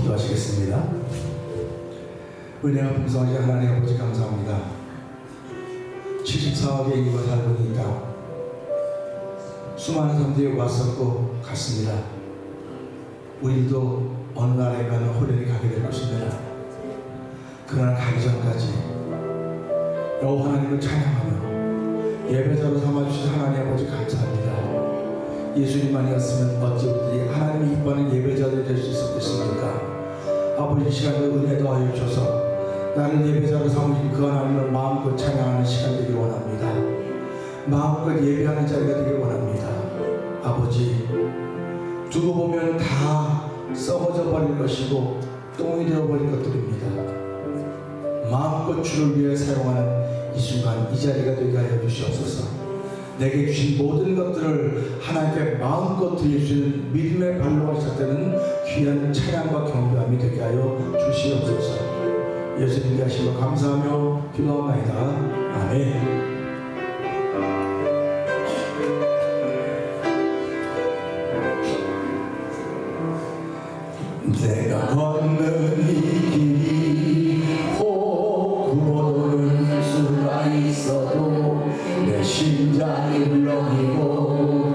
기도하시겠습니다. 은혜가 풍성하신 하나님 아버지 감사합니다. 74억의 인구가 살고 있다. 수많은 사람들이 왔었고 갔습니다. 우리도 어느 나라에 가는 호련히 가게 될 것입니다. 그러나 가기 전까지 여호와 하나님을 찬양하며 예배자로 삼아주신 하나님 아버지 감사합니다. 예수님만이었으면 어찌 우리들이 하나님이 이뻐하는 예배자들이 될 수 있었겠습니까? 아버지, 이 시간에 은혜 더하여 주셔서 나를 예배자로 삼으신 그 하나님을 마음껏 찬양하는 시간 되길 원합니다. 마음껏 예배하는 자리가 되길 원합니다. 아버지, 두고 보면 다 썩어져 버릴 것이고 똥이 되어버릴 것들입니다. 마음껏 주를 위해 사용하는 이 순간, 이 자리가 되게 하여 주시옵소서. 내게 주신 모든 것들을 하나님께 마음껏 드릴 수 있는 믿음의 발로가 시작되는 귀한 찬양과 경배함이 되게 하여 주시옵소서. 예수님께 하신 것 감사하며 기도합니다. 아멘. 내가 걷는 이 길이 고구모를 수가 있어도 내 심장이 울렁이고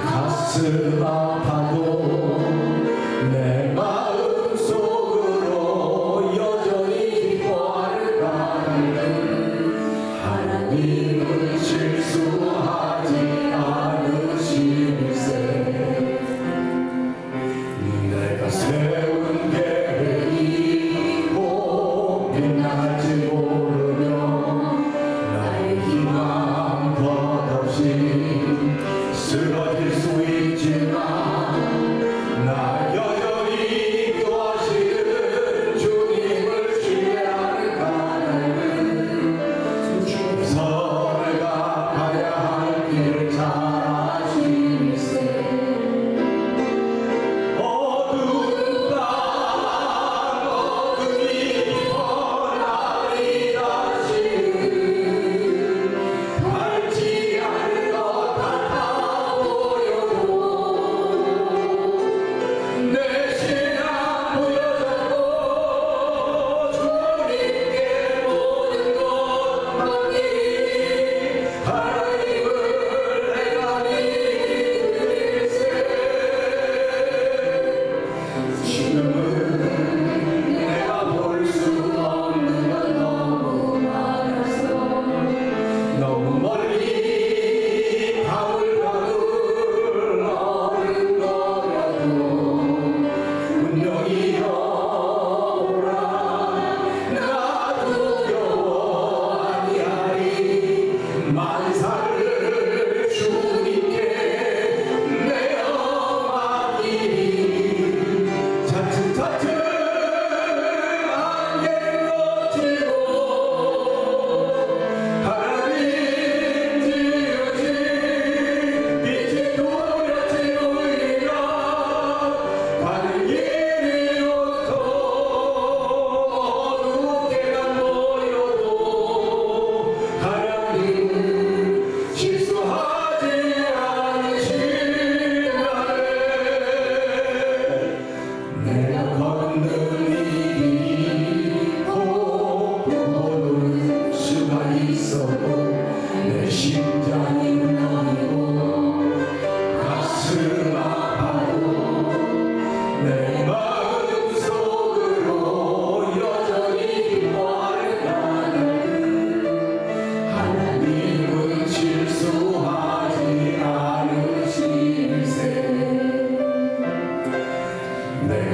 가슴 아파도 내 마음 속으로 여전히 기뻐할까. 하나님은 실수하지 않으시세. 내가 세운 계획이 꼭 빛날지 모르며 나의 희망 덧없이 쓰러질 수 있지만 나 여전히 인도하시는 주님을 신뢰할까. 주께서 내가 가야 할 길을 잘 아시니세.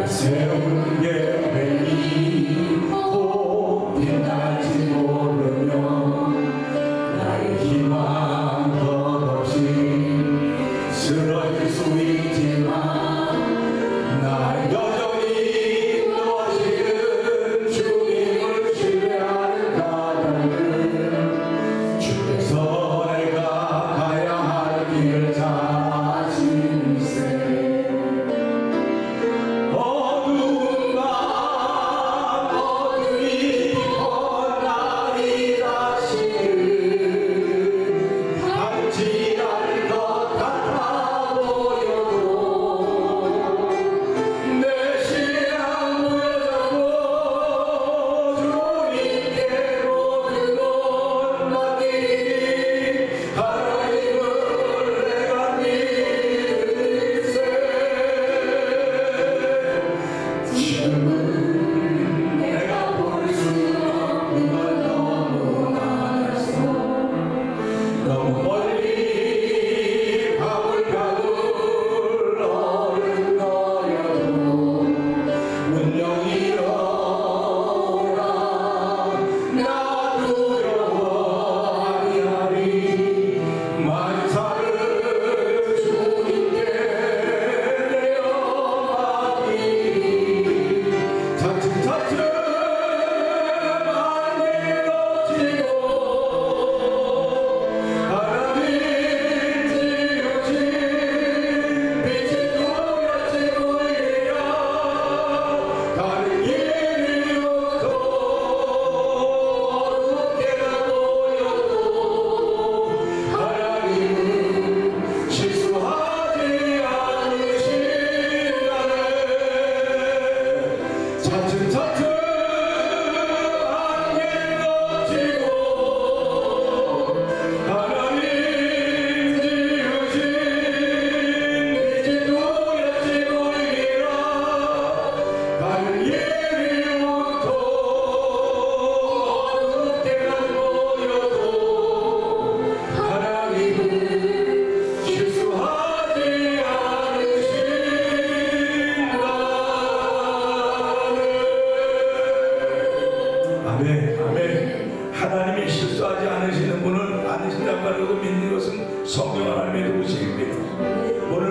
세운 계획이 꼭 빛날지 모르며 나의 희망 덧없이 쓰러질 수 있지만 나 여전히 인도하시는 주님을 신뢰할까. 주께서 내가 가야 할 길을 잘 아시니세. 지랄 것 같아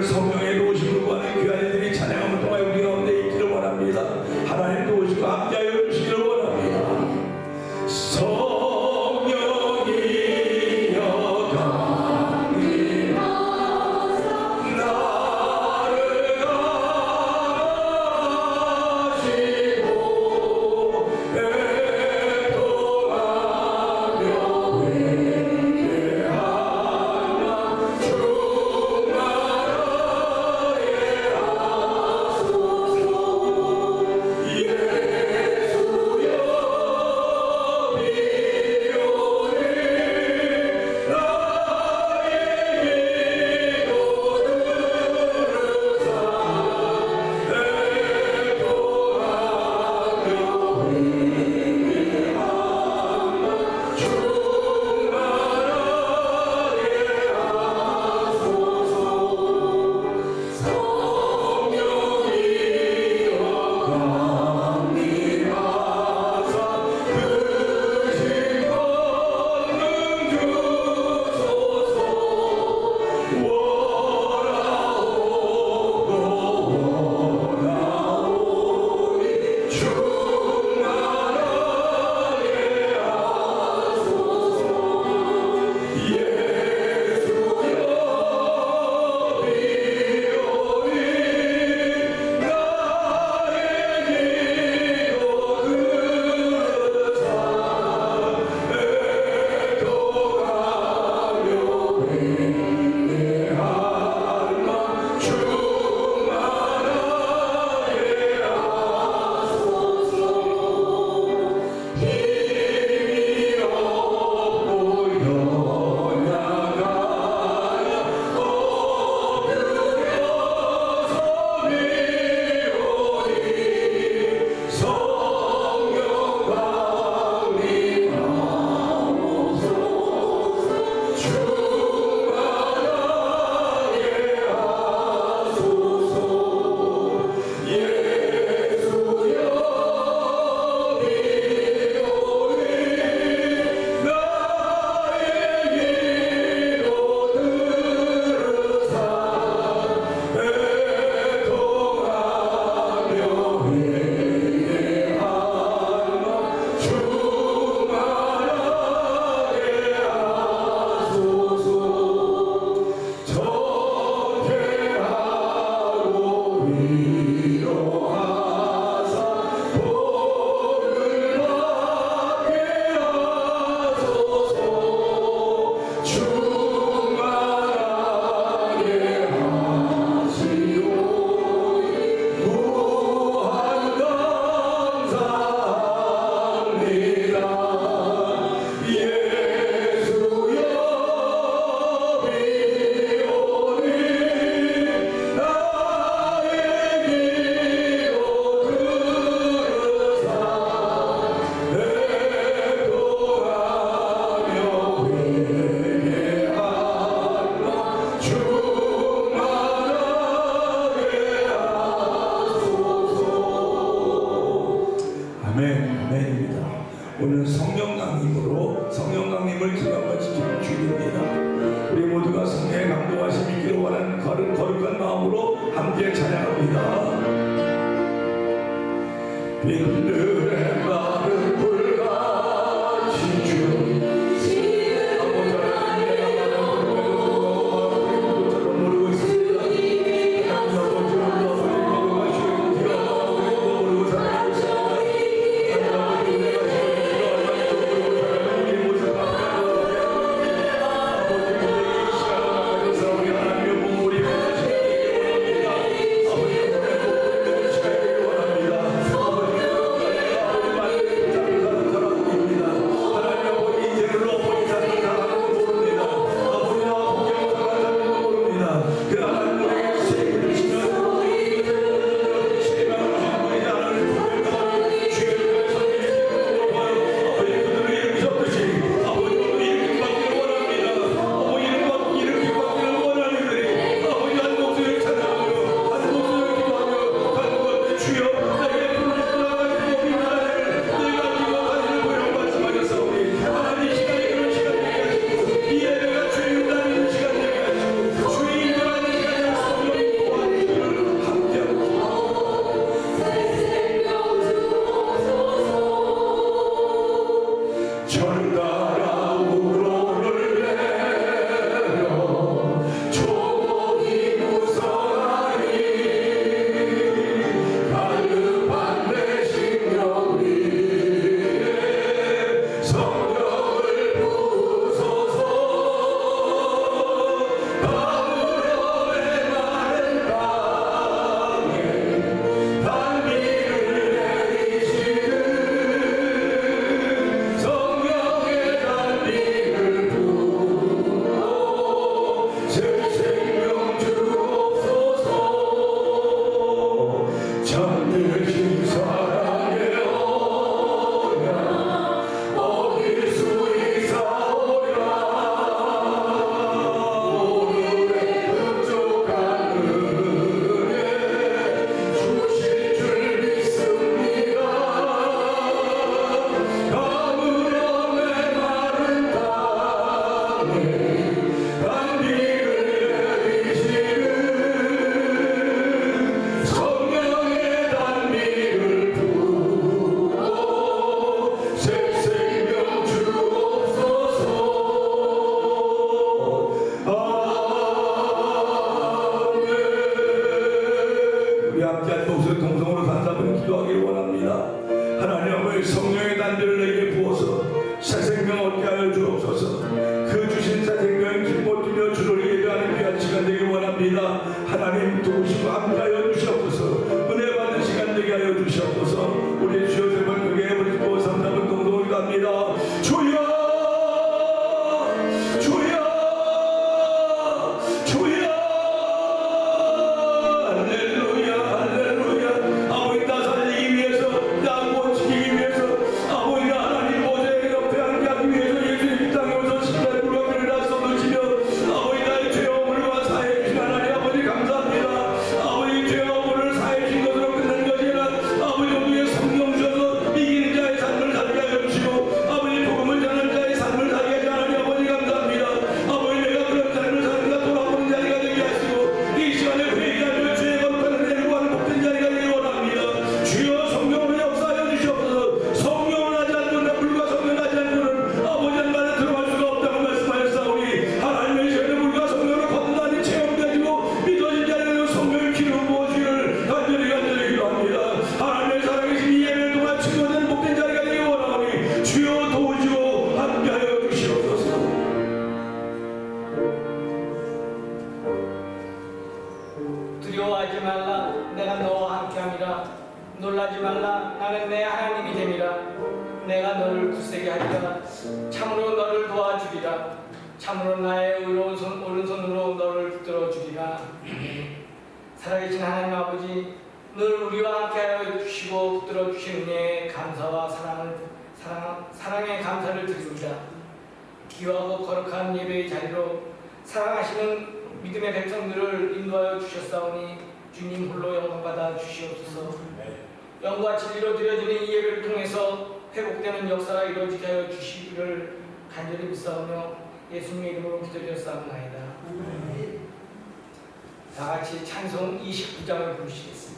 성령의 도우심을 구하는 귀한이들이 찬양함을 통하여 우리 가운데 있기를 원합니다. 하나님 도우시고 함께하여 주시기를 원합니다. 오늘 성령 강림으로 성령 강림을 기념과 지키는 주일입니다. 우리 모두가 성령의 감동하심 있기를 원하는 거룩한 마음으로 함께 찬양합니다. 빈들의 마른 불같이 주 우리 함께 하옵소서. 동성으로 단답을 기도하기를 원합니다. 하나님 아버지 성령의 단비를 내게 부어서 새 생명 얻게 하여 주옵소서. 그 주신 새 생명 길못 뛰며 주를 예배하는 귀한 시간 되기 원합니다. 하나님 도우시고 함께하여 주시옵소서. 은혜 받는 시간 되게 하여 주시옵소서. 우리 주여 세 번 크게 부르짖고 삼답은 동동을 갑니다. 주여 주여 주여 할렐루야 할렐루야. 아버지 나 살리기 위해서 나 고치기 위해서 아버지 하나님 모세의 옆에 함께하기 위해서 예수님 땅에 오셔 십자가의 물건을 다 쏟으시며 아버지 나의 죄 어물과 사해 주신 하나님 아버지 감사합니다. 아버지 죄 어물을 사해 주신 것으로 끝난 것이 아니라 아버지 우리의 성령 주셔서 이기는 자의 삶을 살게 하여 주시고 아버지 복음을 전하는 자의 삶을 살게 하여 하나님 아버지 감사합니다. 아버지 내가 그런 삶을 사는가 돌아보는 자리가 되게 하시고 이 시간에 회개하며 죄의 거룩함을 내리고 하는 복된 자리가 되기 원합니다. 주여 성령으로 역사하여 주시옵소서. 성령을 하지 않는 물과 성령을 하지 않고는 아버지의 말에 들어갈 수가 없다고 말씀하셨사오니 하나님의 시간에 물과 성령을 거듭나니 체험되지고 믿어진 자에게는 성령의 기름 부어주기를 간절히 기도합니다. 하나님의 살아계신 이 예배를 통한 증거된 복된 자리가 되기 원하오니 주여 도우시고 함께하여 주시옵소서. 두려워하지 말라. 내가 너와 함께함이라. 놀라지 말라. 나는 내 하나님이 됨이라. 내가 너를 굳세게 하리라. 참으로 너를 도와주리라. 참으로 나의 의로운 오른손으로 너를 붙들어 주리라. 살아계신 하나님 아버지, 늘 우리와 함께하여 주시고 붙들어 주신 은혜에 감사와 사랑의 감사를 드립니다. 귀하고 거룩한 예배의 자리로 사랑하시는 믿음의 백성들을 인도하여 주셨사오니 주님 홀로 영광받아 주시옵소서. 영과 진리로 드려지는 이 예배를 통해서 회복되는 역사가 이루어지게 하여 주시기를 간절히 믿사오며 예수님의 이름으로 기도드렸사옵나이다. 다같이 찬송 29장을 부르시겠습니다.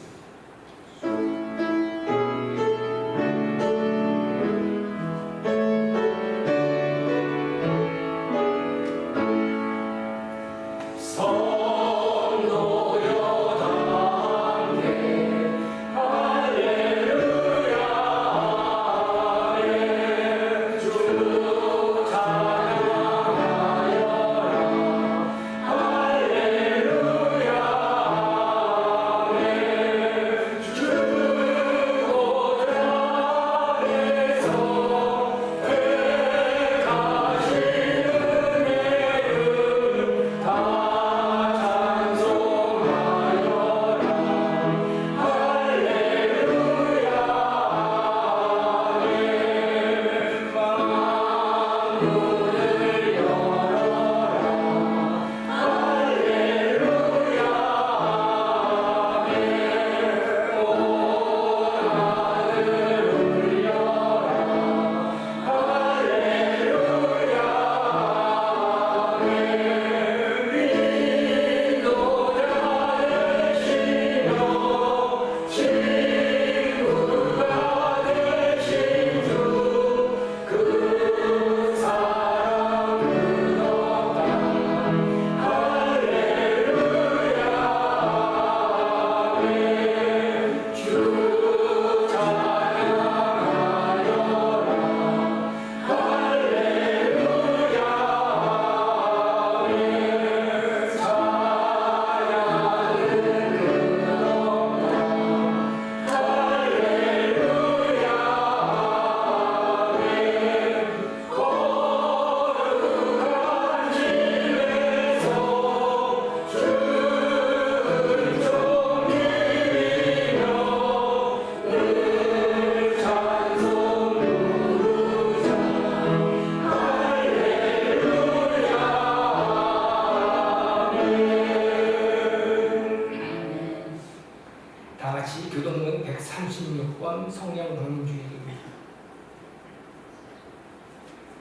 교동문 136번 성령 강림주일입니다.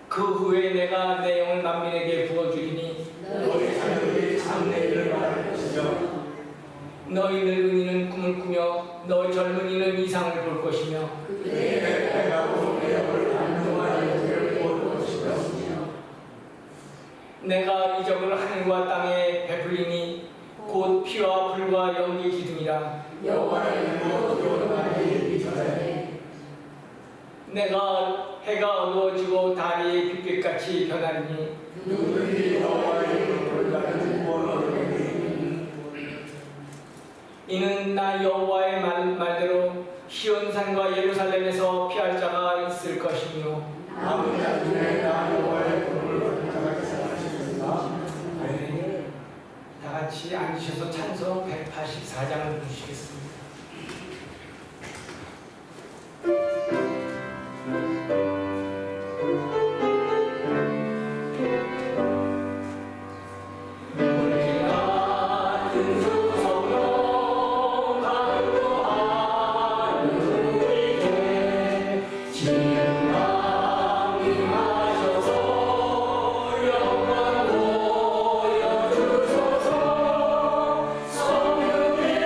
그 후에 내가 내 영을 만민에게 부어주리니 너희 자녀들이 장래를 말할 것이며 너희 늙은이는 꿈을 꾸며 너희 젊은이는 이상을 볼 것이며 그들의 해가고 내역을 안동하여 볼 것이며 내가 이적을 하늘과 땅에 베풀리니 곧 피와 불과 연기 기둥이라 여호와의 모든 나의 전에 내가 해가 어두워지고 달이 빛빛같이 변하리니 누구든지 여호와의 이름을 가진 원어를 이는 나 여호와의 말대로 시온산과 예루살렘에서 피할 자가 있을 것이며 남은 자 중에 나 여호와의 이름을 가진 자가 있으리라. 네. 다 같이 앉으셔서 찬송 184장을 부르시겠습니다. 성령의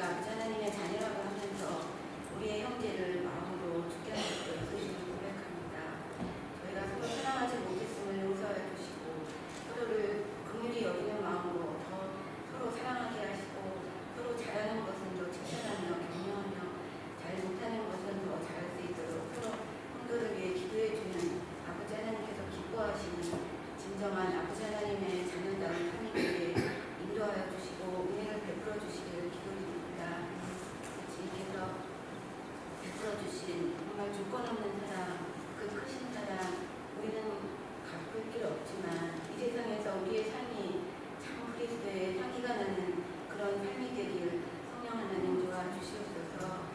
우리가 아버지 하나님의 자녀라고 하면서 우리의 형제를 마음으로 죽게 하실 수 있으심을 고백합니다. 저희가 서로 사랑하지 못했음을 용서해 주시고 서로를 긍휼히 여기는 마음으로 더 서로 사랑하게 하시고 서로 잘하는 것은 더 칭찬하며 격려하며 잘 못하는 것은 더 잘할 수 있도록 서로 성도를 위해 기도해 주는 아버지 하나님께서 기뻐하시는 진정한 아버지 하나님의 자녀다운 삶에게 인도하여 주시고 은혜를 베풀어 주시기를 기도드립니다. 주님께서 베풀어 주신 정말 조건 없는 사랑, 그 크신 사랑, 우리는 갚을 길 없지만 이 세상에서 우리의 삶이 참 그리스도의 향기가 나는 그런 삶이 되길 성령 하나님 도와주시옵소서.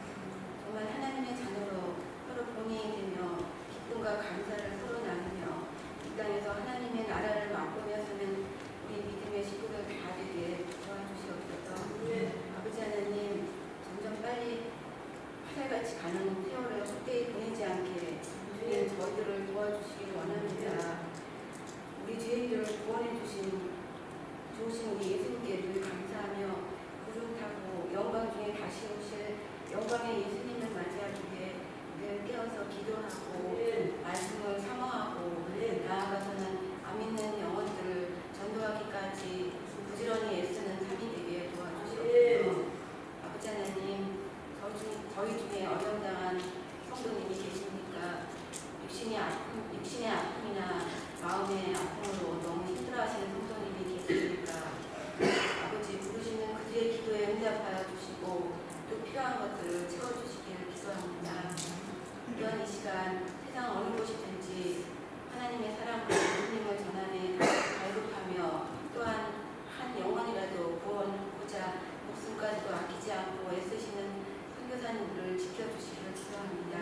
정말 하나님의 자녀로 서로 공의히 되며 기쁨과 감사를 서로 나누며 이 땅에서 하나님의 나라를 맛보며 사는 우리 믿음의 식구들 다 되게 도와주시옵소서. 아버지 하나님, 점점 빨리 화살같이 가는 세월을 헛되이 보내지 않게 주님 저희들을 도와주시길 원합니다. 우리 죄인들을 구원해 주신 좋으신 우리 예수님께 늘 감사하며 구름 타고 영광 중에 다시 오실 영광의 예수님을 맞이하기 위해 늘 깨어서 기도하고 말씀을 사모하고 나아가서는 안 믿는 영혼들을 전도하기까지 부지런히 애쓰는 삶이 되게 도와주시옵소서. 아버지 하나님, 저희 중에 어려움 당한 성도님이 계십니까? 육신의 아픔이나 마음의 아픔으로 너무 힘들어하시는 성도님이 계십니까? 아버지 부르시는 그들의 기도에 응답하여 주시고 또 필요한 것들을 채워주시기를 기도합니다. 또한 이 시간 세상 어느 곳이든지 하나님의 사랑과 예수님을 전하는 발급하며 또한 한 영혼이라도 구원하고자 목숨까지도 아끼지 않고 애쓰시는 선교사님들을 지켜주시기를 기도합니다.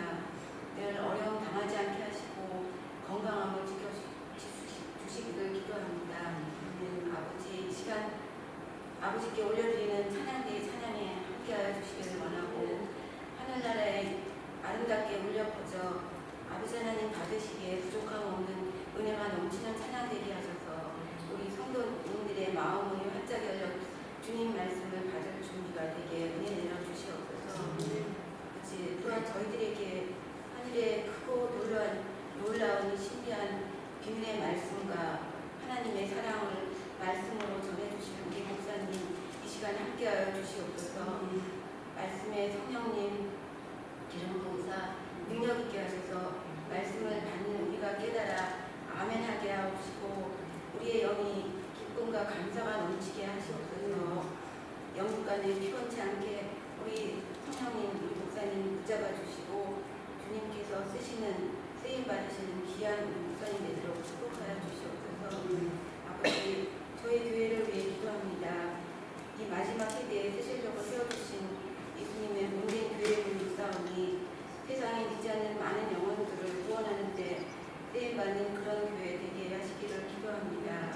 늘 어려움 당하지 않게 하시고 건강함을 지켜주시기를 기도합니다. 아버지 이 시간 아버지께 올려드리는 찬양대의 찬양에 함께하여 주시기를 원하고 하늘나라에 아름답게 울려 퍼져 아버지 하나님 받으시기에 부족함 없는 은혜가 넘치는 찬양되게 하셔서 우리 성도님들의 마음이 활짝 열려 주님 말씀을 받을 준비가 되게 은혜 내려주시옵소서. 아버지 또한 저희들에게 하늘의 크고 놀라운 신비한 비밀의 말씀과 하나님의 사랑을 말씀으로 전해주시는 우리 목사님 이 시간 함께하여 주시옵소서. 말씀의 성령님 기름 봉사 능력 있게 하셔서 말씀을 받는 우리가 깨달아 아멘하게 하시고 우리의 영이 기쁨과 감사가 넘치게 하시옵소서. 영국간에 피곤치 않게 우리 성령님 우리 목사님 붙잡아 주시고 주님께서 쓰임 받으시는 귀한 우리 목사님 되도록 축복하여 주시옵소서. 아버지 저희 교회를 위해 기도합니다. 이 마지막 세대에 쓰시려고 세워주신 예수님의 몸된 교회를 믿사오니 세상에 믿지 않는 많은 영혼들을 구원하는 데 쓰임받는 그런 교회 되게 하시기를 기도합니다.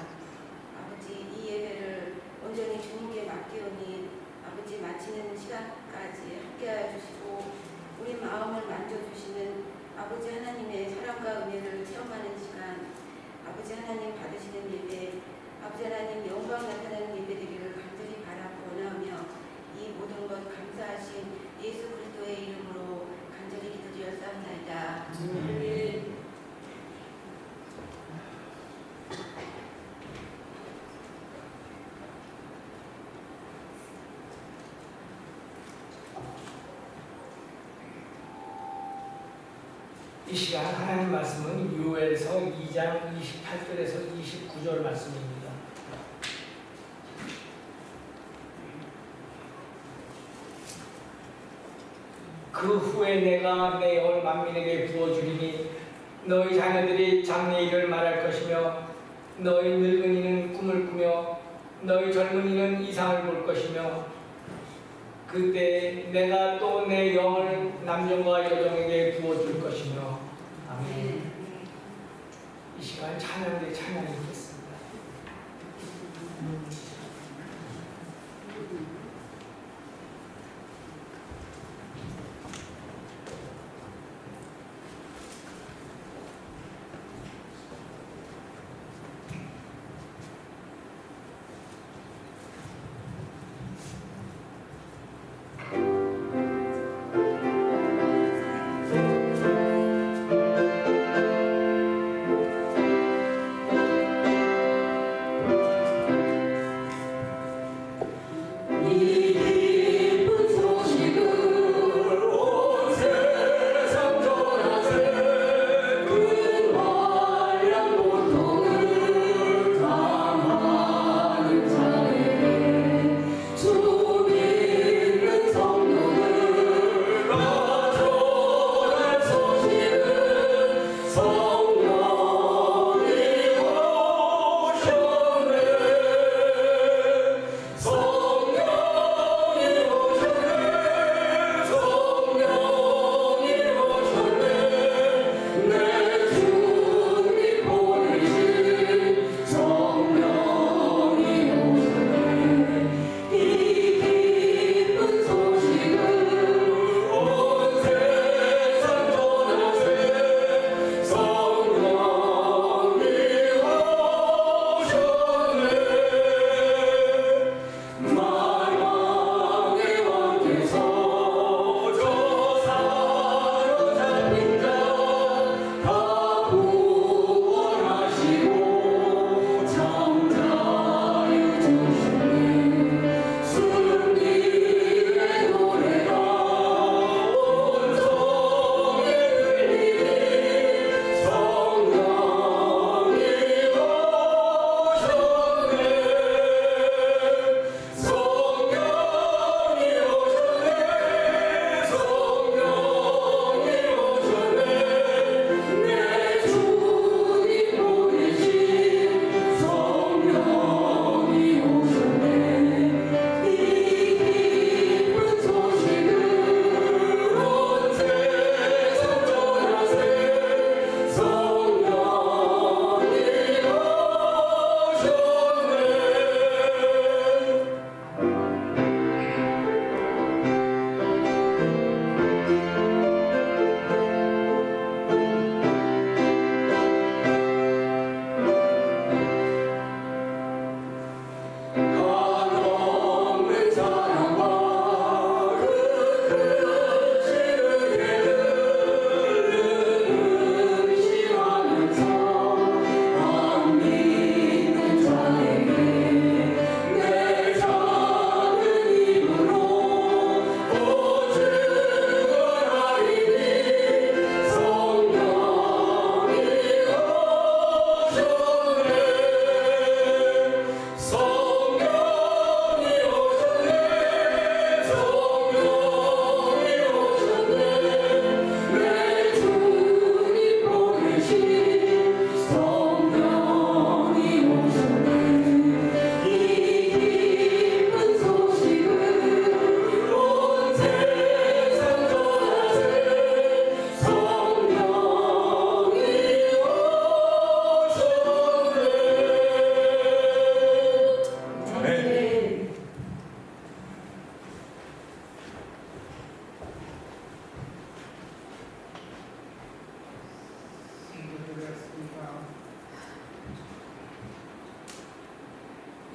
아버지 이 예배를 온전히 주님께 맡기오니 아버지 마치는 시간까지 함께하여 주시고 우리 마음을 만져주시는 아버지 하나님의 사랑과 은혜를 체험하는 시간 아버지 하나님 받으시는 예배 아버지 하나님 영광 나타나는 예배 되기를 간절히 바라고 원하며 이 모든 것 감사하신 예수 그리스도의 이름으로 간절히 기도드렸사옵나이다. 이 시간 하나님 말씀은 요엘서 2장 28절에서 29절 말씀입니다. 그 후에 내가 내 영을 만민에게 부어주리니 너희 자녀들이 장래일을 말할 것이며 너희 늙은이는 꿈을 꾸며 너희 젊은이는 이상을 볼 것이며 그때 내가 또 내 영을 남종과 여종에게 부어줄 것이며 아멘. 이 시간 찬양대 찬양이 있겠습니다.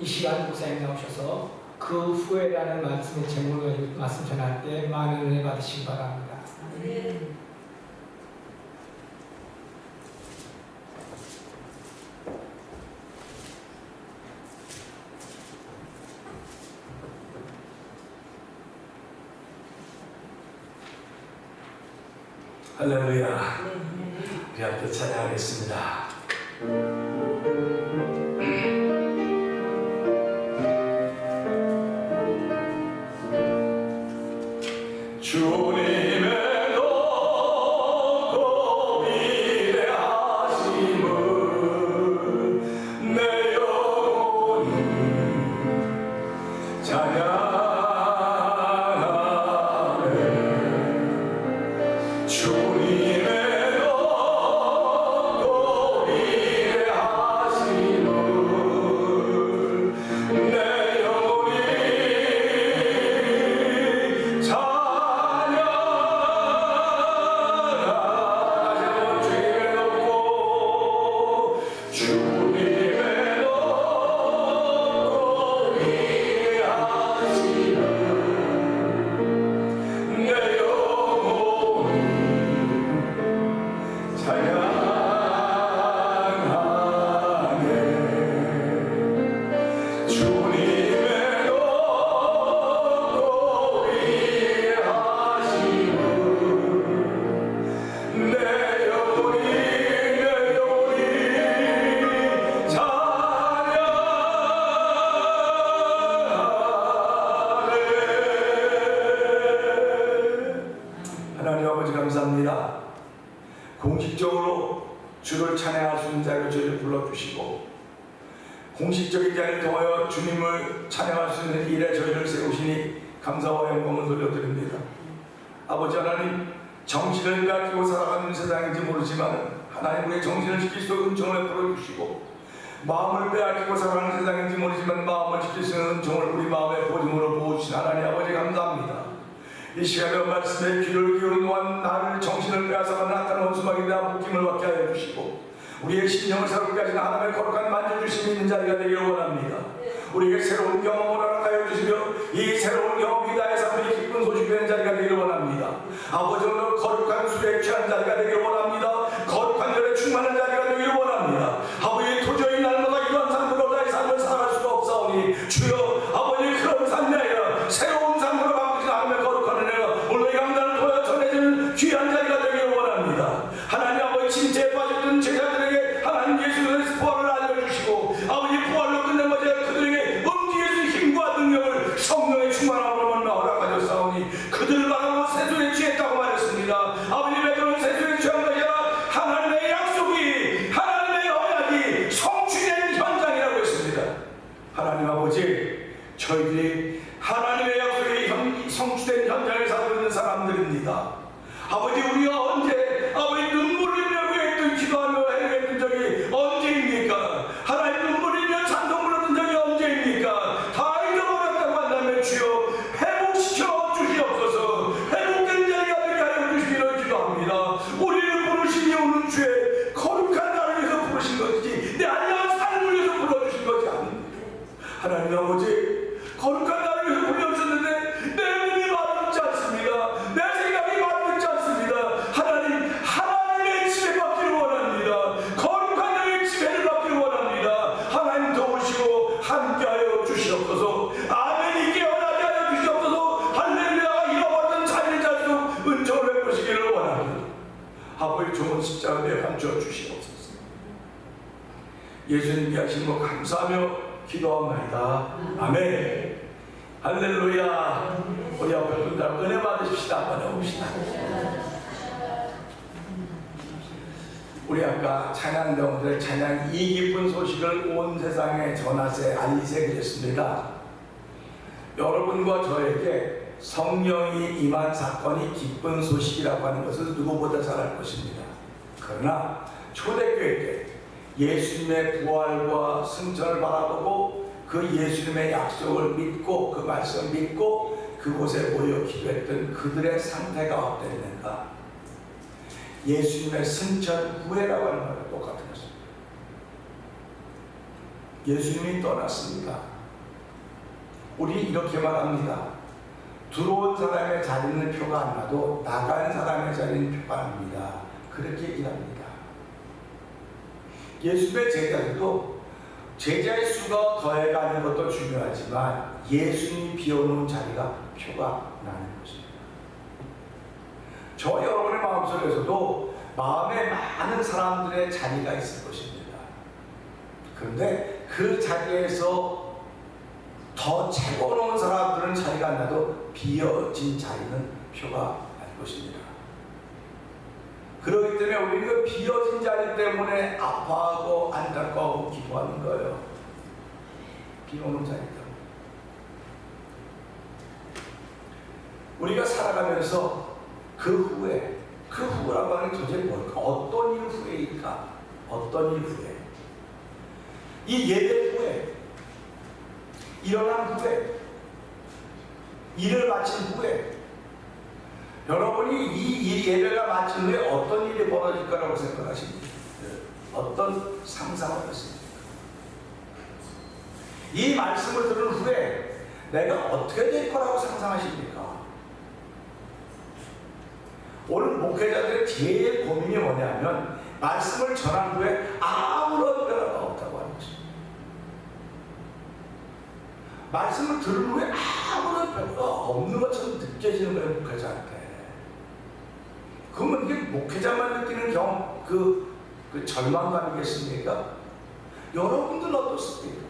이 시간 목사님 나오셔서 그 후회라는 말씀의 제목을 말씀 전할 때 많은 은혜 받으시기 바랍니다. 할렐루야. 우리 함께 찬양하겠습니다. 주님의 높고 위대하심을 내 영혼이 찬양하네. 주님의 높고 위대하심을 내 영혼이 찬양하네. 아버지 감사합니다. 공식적으로 주를 찬양할 수 있는 자리로 저희를 불러주시고 공식적인 자리를 통하여 주님을 찬양할 수 있는 일에 저희를 세우시니 감사와 영광을 돌려드립니다. 아버지 하나님, 정신을 가지고 살아가는 세상인지 모르지만 하나님 우리의 정신을 지킬 수 있는 은총을 풀어주시고 마음을 빼앗기고 살아가는 세상인지 모르지만 마음을 지킬 수 있는 은총을 우리 마음의 보증으로 부어주신 하나님 아버지 감사합니다. 이 시간에 말씀에 귀를 기울이는 동안 나를 정신을 빼앗아가 나타나는 원수막에 대한 묶임을 받게 하여 주시고 우리의 심령을 새롭게 하시는 하나님의 거룩한 만져주심이 있는 자리가 되기를 원합니다. 우리에게 새로운 경험을 허락하여 주시며 이 새로운 경험이 나의 삶의 기쁜 소식이 되는 자리가 되기를 원합니다. 아버지 오늘 거룩한 술에 취한 자리가 되기를 원합니다. 거룩한 열에 충만한 자리가 되기를 원합니다. 아버지 도저히 날마다 이러한 삶으로 나의 삶을 살아갈 수가 없사오니 주여 아버지 그런 삶이 아니라 새로운 삶으로 바꾸신 하나님의 거룩한 은혜가 오늘 이 강단을 통해 전해지는 귀한 자리가 되기를 원합니다. 하나님 아버지 진짜에 빠졌던 제자들에게 하나님 예수의 부활을 알려주시고 아버지 부활로 끝낸 것이 그들에게 움직일 수 있는 힘과 능력을 성령의 충만함으로 허락하셨사오니 그들을 바라보고 세술에 취했다고 말했습니다. 아버지 베드로는 세술에 취한 것이 아니라 하나님의 약속이 하나님의 언약이 성취된 현장이라고 했습니다. 하나님 아버지 저희들이 하나님의 약속이 성취된 현장에 살고 있는 사람들입니다. 아버지 우리가 언제 아버지 눈물을 흘리며 했던 기도하며 했던 적이 언제입니까? 하나님 눈물 흘리며 찬송 부르던 적이 언제입니까? 다 잊어버렸다고 한다면 주여 회복시켜 주시옵소서. 회복된 자리가 되게 하여 주시기를 기도합니다. 우리를 부르신 이유는 주의 거룩한 나를 위해서 부르신 것이지 내 안녕한 삶을 위해서 불러주신 것이 아닙니다. 하나님 아버지 거룩한 나를 위해서 불러주셨는데 내 몸이 마음듣지 않습니다. 내 생각이 마음듣지 않습니다. 하나님 하나님의 지배 받기를 원합니다. 거룩한 너의 지배를 받기를 원합니다. 하나님 도우시고 함께하여 주시옵소서. 아멘이 깨어나게 하여 주시옵소서. 할렐루야가 잃어버렸던 자리를 잡수 은총을 베푸시기를 원합니다. 아버지 좋은 십자가에 감춰 주시옵소서. 예수님 위하신 것 감사하며 기도합니다. 아멘. 할렐루야. 우리 앞에 분들 은혜 받으십시다. 한번 해봅시다. 우리 아까 찬양대원들 찬양 이 기쁜 소식을 온 세상에 전하세 알리세 그랬습니다. 여러분과 저에게 성령이 임한 사건이 기쁜 소식이라고 하는 것을 누구보다 잘 알 것입니다. 그러나 초대교회 때 예수님의 부활과 승천을 바라보고 그 예수님의 약속을 믿고 그 말씀을 믿고 그곳에 모여 기도했던 그들의 상태가 어땠는가? 예수님의 승천 후회라고 하는 것과 똑같은 것입니다. 예수님이 떠났습니다. 우리 이렇게 말합니다. 들어온 사람의 자리는 표가 안 나도 나간 사람의 자리는 표가 납니다. 그렇게 얘기합니다. 예수님의 제자들도 제자의 수가 더해가는 것도 중요하지만 예수님이 비워놓은 자리가 표가 나는 것입니다. 저 여러분의 마음속에서도 마음에 많은 사람들의 자리가 있을 것입니다. 그런데 그 자리에서 더 채워놓은 사람들은 자리가 안 나도 비어진 자리는 표가 날 것입니다. 그렇기 때문에 우리는 그 비어진 자리 때문에 아파하고 안타까워하고 기도하는 거예요. 비어오는 자리 때문에. 우리가 살아가면서 그 후라고 하는 게 도대체 뭘까? 어떤 일 후에일까? 어떤 일 후에? 이 예배 후에, 일어난 후에, 일을 마친 후에, 여러분이 이 예배가 마친 후에 어떤 일이 벌어질 거라고 생각하십니까? 어떤 상상을 하십니까? 이 말씀을 들은 후에 내가 어떻게 될 거라고 상상하십니까? 오늘 목회자들의 제일 고민이 뭐냐면 말씀을 전한 후에 아무런 변화가 없다고 하는 것입니다. 말씀을 들은 후에 아무런 변화가 없는 것처럼 느껴지는 거예요, 목회자한테. 그러면 이게 목회자만 느끼는 그 절망감이겠습니까? 여러분들은 어떻습니까?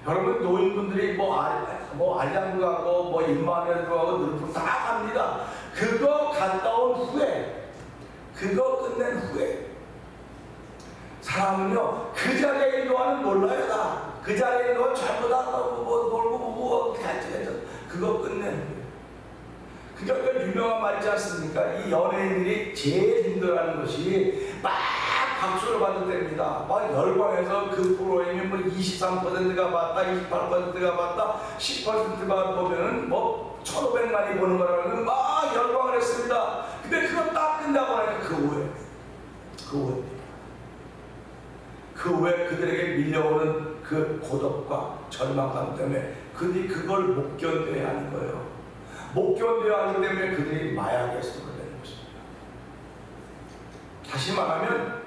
여러분 노인분들이 뭐 알량도 가고 뭐 임마누엘도 가고 늘품 다 갑니다. 그거 갔다 온 후에, 그거 끝낸 후에 사람은요 그 자리에 있는 동안은 몰라요. 다 그 자리에 있는 동안 전부 다 놀고 그거 끝낸 후에. 그러니까 유명한 말 있지 않습니까? 이 연예인들이 제일 힘들어하는 것이 막 박수를 받을 때입니다. 막 열광해서 그 프로그램이 뭐 23%가 봤다, 28%가 봤다, 10%가 보면은 뭐 1,500만이 보는 거라는 막 열광을 했습니다. 근데 그거 딱 끝나고 나니까 그 후에 그들에게 밀려오는 그 고독과 절망감 때문에 그들이 그걸 못 견뎌야 하는 거예요. 못 견뎌야 하기 때문에 그들이 마약에 손을 대는 것입니다. 다시 말하면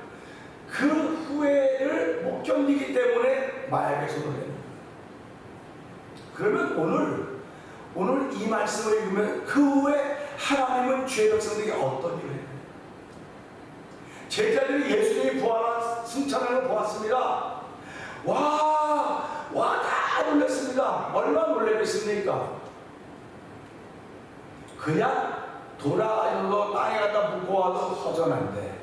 그 후회를 못 견디기 때문에 마약에 손을 대는 거예요. 그러면 오늘 이 말씀을 읽으면 그 후에 하나님은 죄 백성들에게 어떤 일을 해요? 제자들이 예수님이 부활한 승천하는 걸 보았습니다. 다 놀랐습니다. 얼마나 놀라겠습니까? 그냥 돌아가셔서 땅에 갖다 묻고 와도 허전한데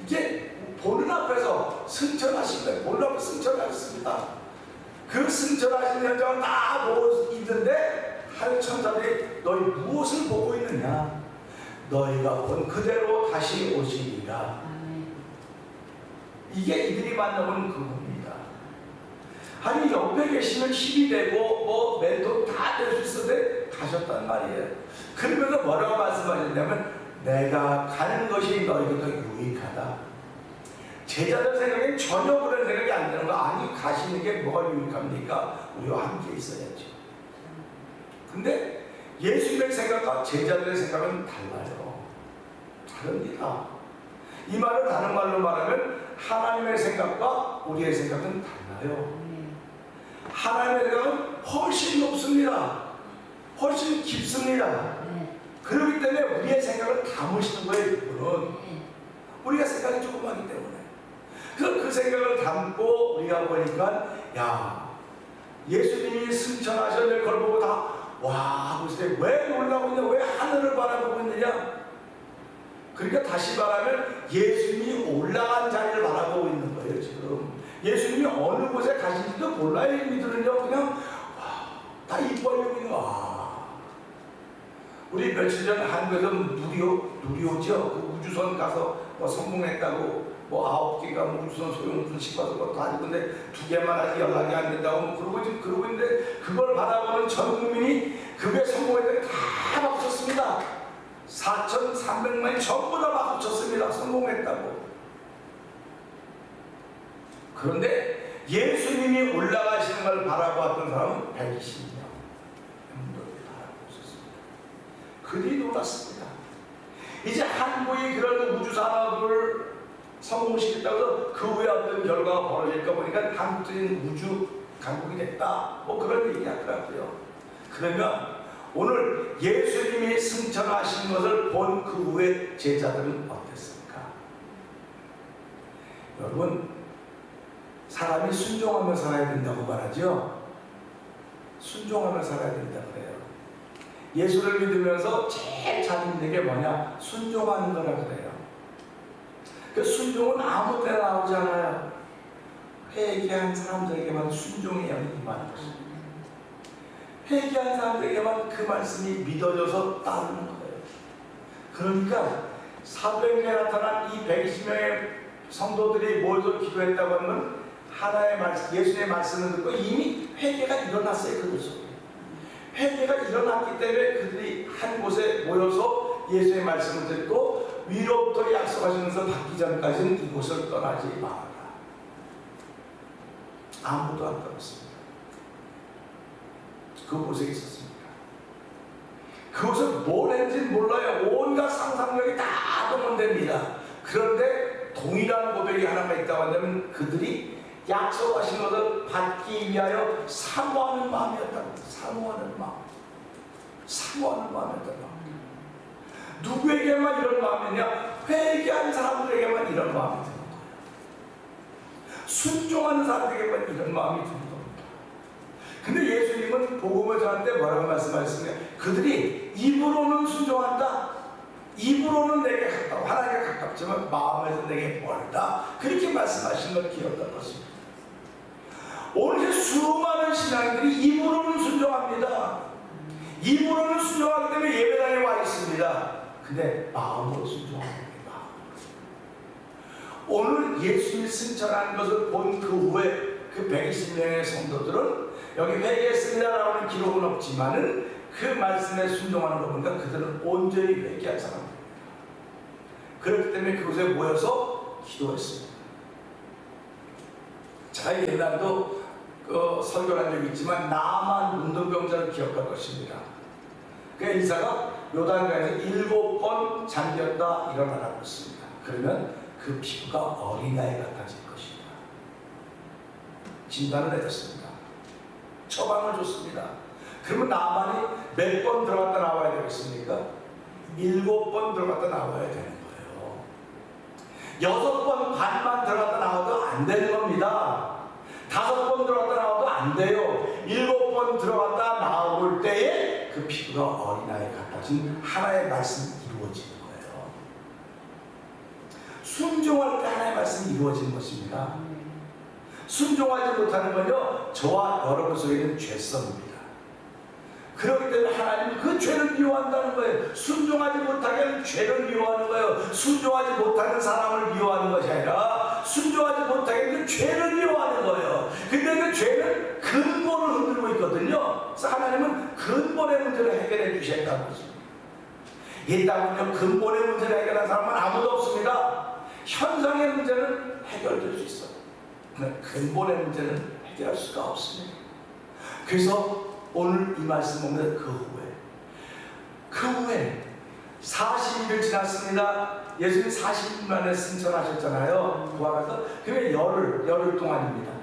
이제 보는 앞에서 승천하신 거예요. 보는 앞에서 승천하셨습니다. 그 승천하신 현장을 다 보고 있는데 하늘 천사들이 너희 무엇을 보고 있느냐? 너희가 본 그대로 다시 오시리라. 이게 이들이 만나본 그겁니다. 아니 옆에 계시면 힘이 되고 뭐 멘토 다 될 수 있었는데 가셨단 말이에요. 그러면서 뭐라고 말씀하셨냐면 내가 가는 것이 너희에게 더 유익하다. 제자들 생각엔 전혀 그런 생각이 안 드는 거. 아니 가시는 게 뭐가 유익합니까? 우리와 함께 있어야죠. 근데 예수님의 생각과 제자들의 생각은 달라요. 다릅니다. 이 말을 다른 말로 말하면 하나님의 생각과 우리의 생각은 달라요. 하나님의 생각은 훨씬 높습니다. 훨씬 깊습니다. 그렇기 때문에 우리의 생각을 담으시는 거예요. 그분은 우리가 생각이 조그마하기 때문에 그래서 그 생각을 담고 우리가 보니까 야 예수님이 승천하셨는데 그걸 보고 다 와 하고 있을 때 왜 놀라고 있냐, 왜 하늘을 바라보고 있느냐. 그러니까 다시 말하면 예수님이 올라간 자리를 바라보고 있는 거예요. 지금 예수님이 어느 곳에 가신지도 몰라요. 이들은요 그냥 다 이뻐하려고 있는 거야. 우리 며칠 전 한국에서 누리호죠. 그 우주선 가서 뭐 성공했다고 뭐 9개가 우주선 소형 싣고서 뭐 다 했는데 2개만 아직 연락이 안 된다고 뭐 그러고 있는데 그걸 바라보는 전 국민이 그게 성공했더니 다 박쳤습니다. 4,300만이 전부 다 박쳤습니다. 성공했다고. 그런데 예수님이 올라가시는 걸 바라보았던 사람은 120명 바라보고 있었습니다. 그들이 놀랐습니다. 이제 한국이 그런 우주 산업을 성공시켰다고 해서 그 후에 어떤 결과가 벌어질까 보니까 한국적인 우주 강국이 됐다. 뭐 그런 얘기 하더라고요. 그러면 오늘 예수님이 승천하신 것을 본 그 후에 제자들은 어땠습니까? 여러분, 사람이 순종하며 살아야 된다고 말하죠. 순종하며 살아야 된다 그래요. 예수를 믿으면서 제일 잘 믿는 게 뭐냐? 순종하는 거라 그래요. 그 순종은 아무 때나 나오지 않아요. 회개한 사람들에게만 순종의 영이 임하는 것입니다. 회개한 사람들에게만 그 말씀이 믿어져서 따르는 거예요. 그러니까 사도행전에 나타난 이 120명의 성도들이 모여서 기도했다고 하면 하나의 말씀, 예수의 말씀을 듣고 이미 회개가 일어났어요. 그들 속에 회개가 일어났기 때문에 그들이 한 곳에 모여서 예수의 말씀을 듣고 위로부터 약속하시면서 받기 전까지는 이곳을 떠나지 말아라. 아무도 안 떠났습니다. 그곳에 있었습니다. 그곳은 뭘 했는지 몰라요. 온갖 상상력이 다 동원됩니다. 그런데 동일한 고백이 하나가 있다고 한다면 그들이 약속하신 것을 받기 위하여 사모하는 마음이었다고. 사모하는 마음. 사모하는 마음이었다고. 누구에게만 이런 마음이냐? 회개한 사람들에게만 이런 마음이 드는 거예요. 순종하는 사람들에게만 이런 마음이 드는 겁니다. 근데 예수님은 복음을 전할 때 뭐라고 말씀하셨습니까? 그들이 입으로는 순종한다. 입으로는 내게 가까워, 하나님께 가깝지만 마음에서 내게 멀다. 그렇게 말씀하신 걸 기억할 것입니다. 오늘 수많은 신앙들이 입으로는 순종합니다. 입으로는 순종하기 때문에 예배당에 와 있습니다. 근데 마음으로 순종합니다. 오늘 예수님이 승천하는 것을 본 그 후에 그 120명의 성도들은 여기 회개했습니다라는 기록은 없지만은 그 말씀에 순종하는 거 보니까 그들은 온전히 회개한 사람입니다. 그렇기 때문에 그곳에 모여서 기도했습니다. 제가 옛날에도 설교한 적이 있지만 나만 문둥병자를 기억할 것입니다. 그 의사가 요단강에서 7번 잠겼다 일어나라고 했습니다. 그러면 그 피부가 어린아이 같아질 것입니다. 진단을 내렸습니다. 처방을 줬습니다. 그러면 나만이 몇 번 들어갔다 나와야 되겠습니까? 7번 들어갔다 나와야 되는 거예요. 6번 반만 들어갔다 나와도 안 되는 겁니다. 5번 들어갔다 나와도 안 돼요. 7번 들어갔다 나올 때에 그 피부가 어린아이 같아진 하나의 말씀이 이루어지는 거예요. 순종할 때 하나의 말씀이 이루어지는 것입니다. 순종하지 못하는 건요, 저와 여러분 속에 있는 죄성입니다. 그렇기 때문에 하나님은 그 죄를 미워한다는 거예요. 순종하지 못하게 하는 죄를 미워하는 거예요. 순종하지 못하는 사람을 미워하는 것이 아니라 순종하지 못하게 하는 죄를 미워하는 거예요. 근데 그 죄는 근본을 흔들고 있거든요. 그래서 하나님은 근본의 문제를 해결해 주셨다는 거죠. 이 땅은요, 근본의 문제를 해결한 사람은 아무도 없습니다. 현상의 문제는 해결될 수 있어요. 근본의 문제는 해결할 수가 없습니다. 그래서 오늘 이 말씀 보면 그 후에 40일을 지났습니다. 예수님 40일 만에 승천하셨잖아요. 부활해서. 그게 열흘 동안입니다.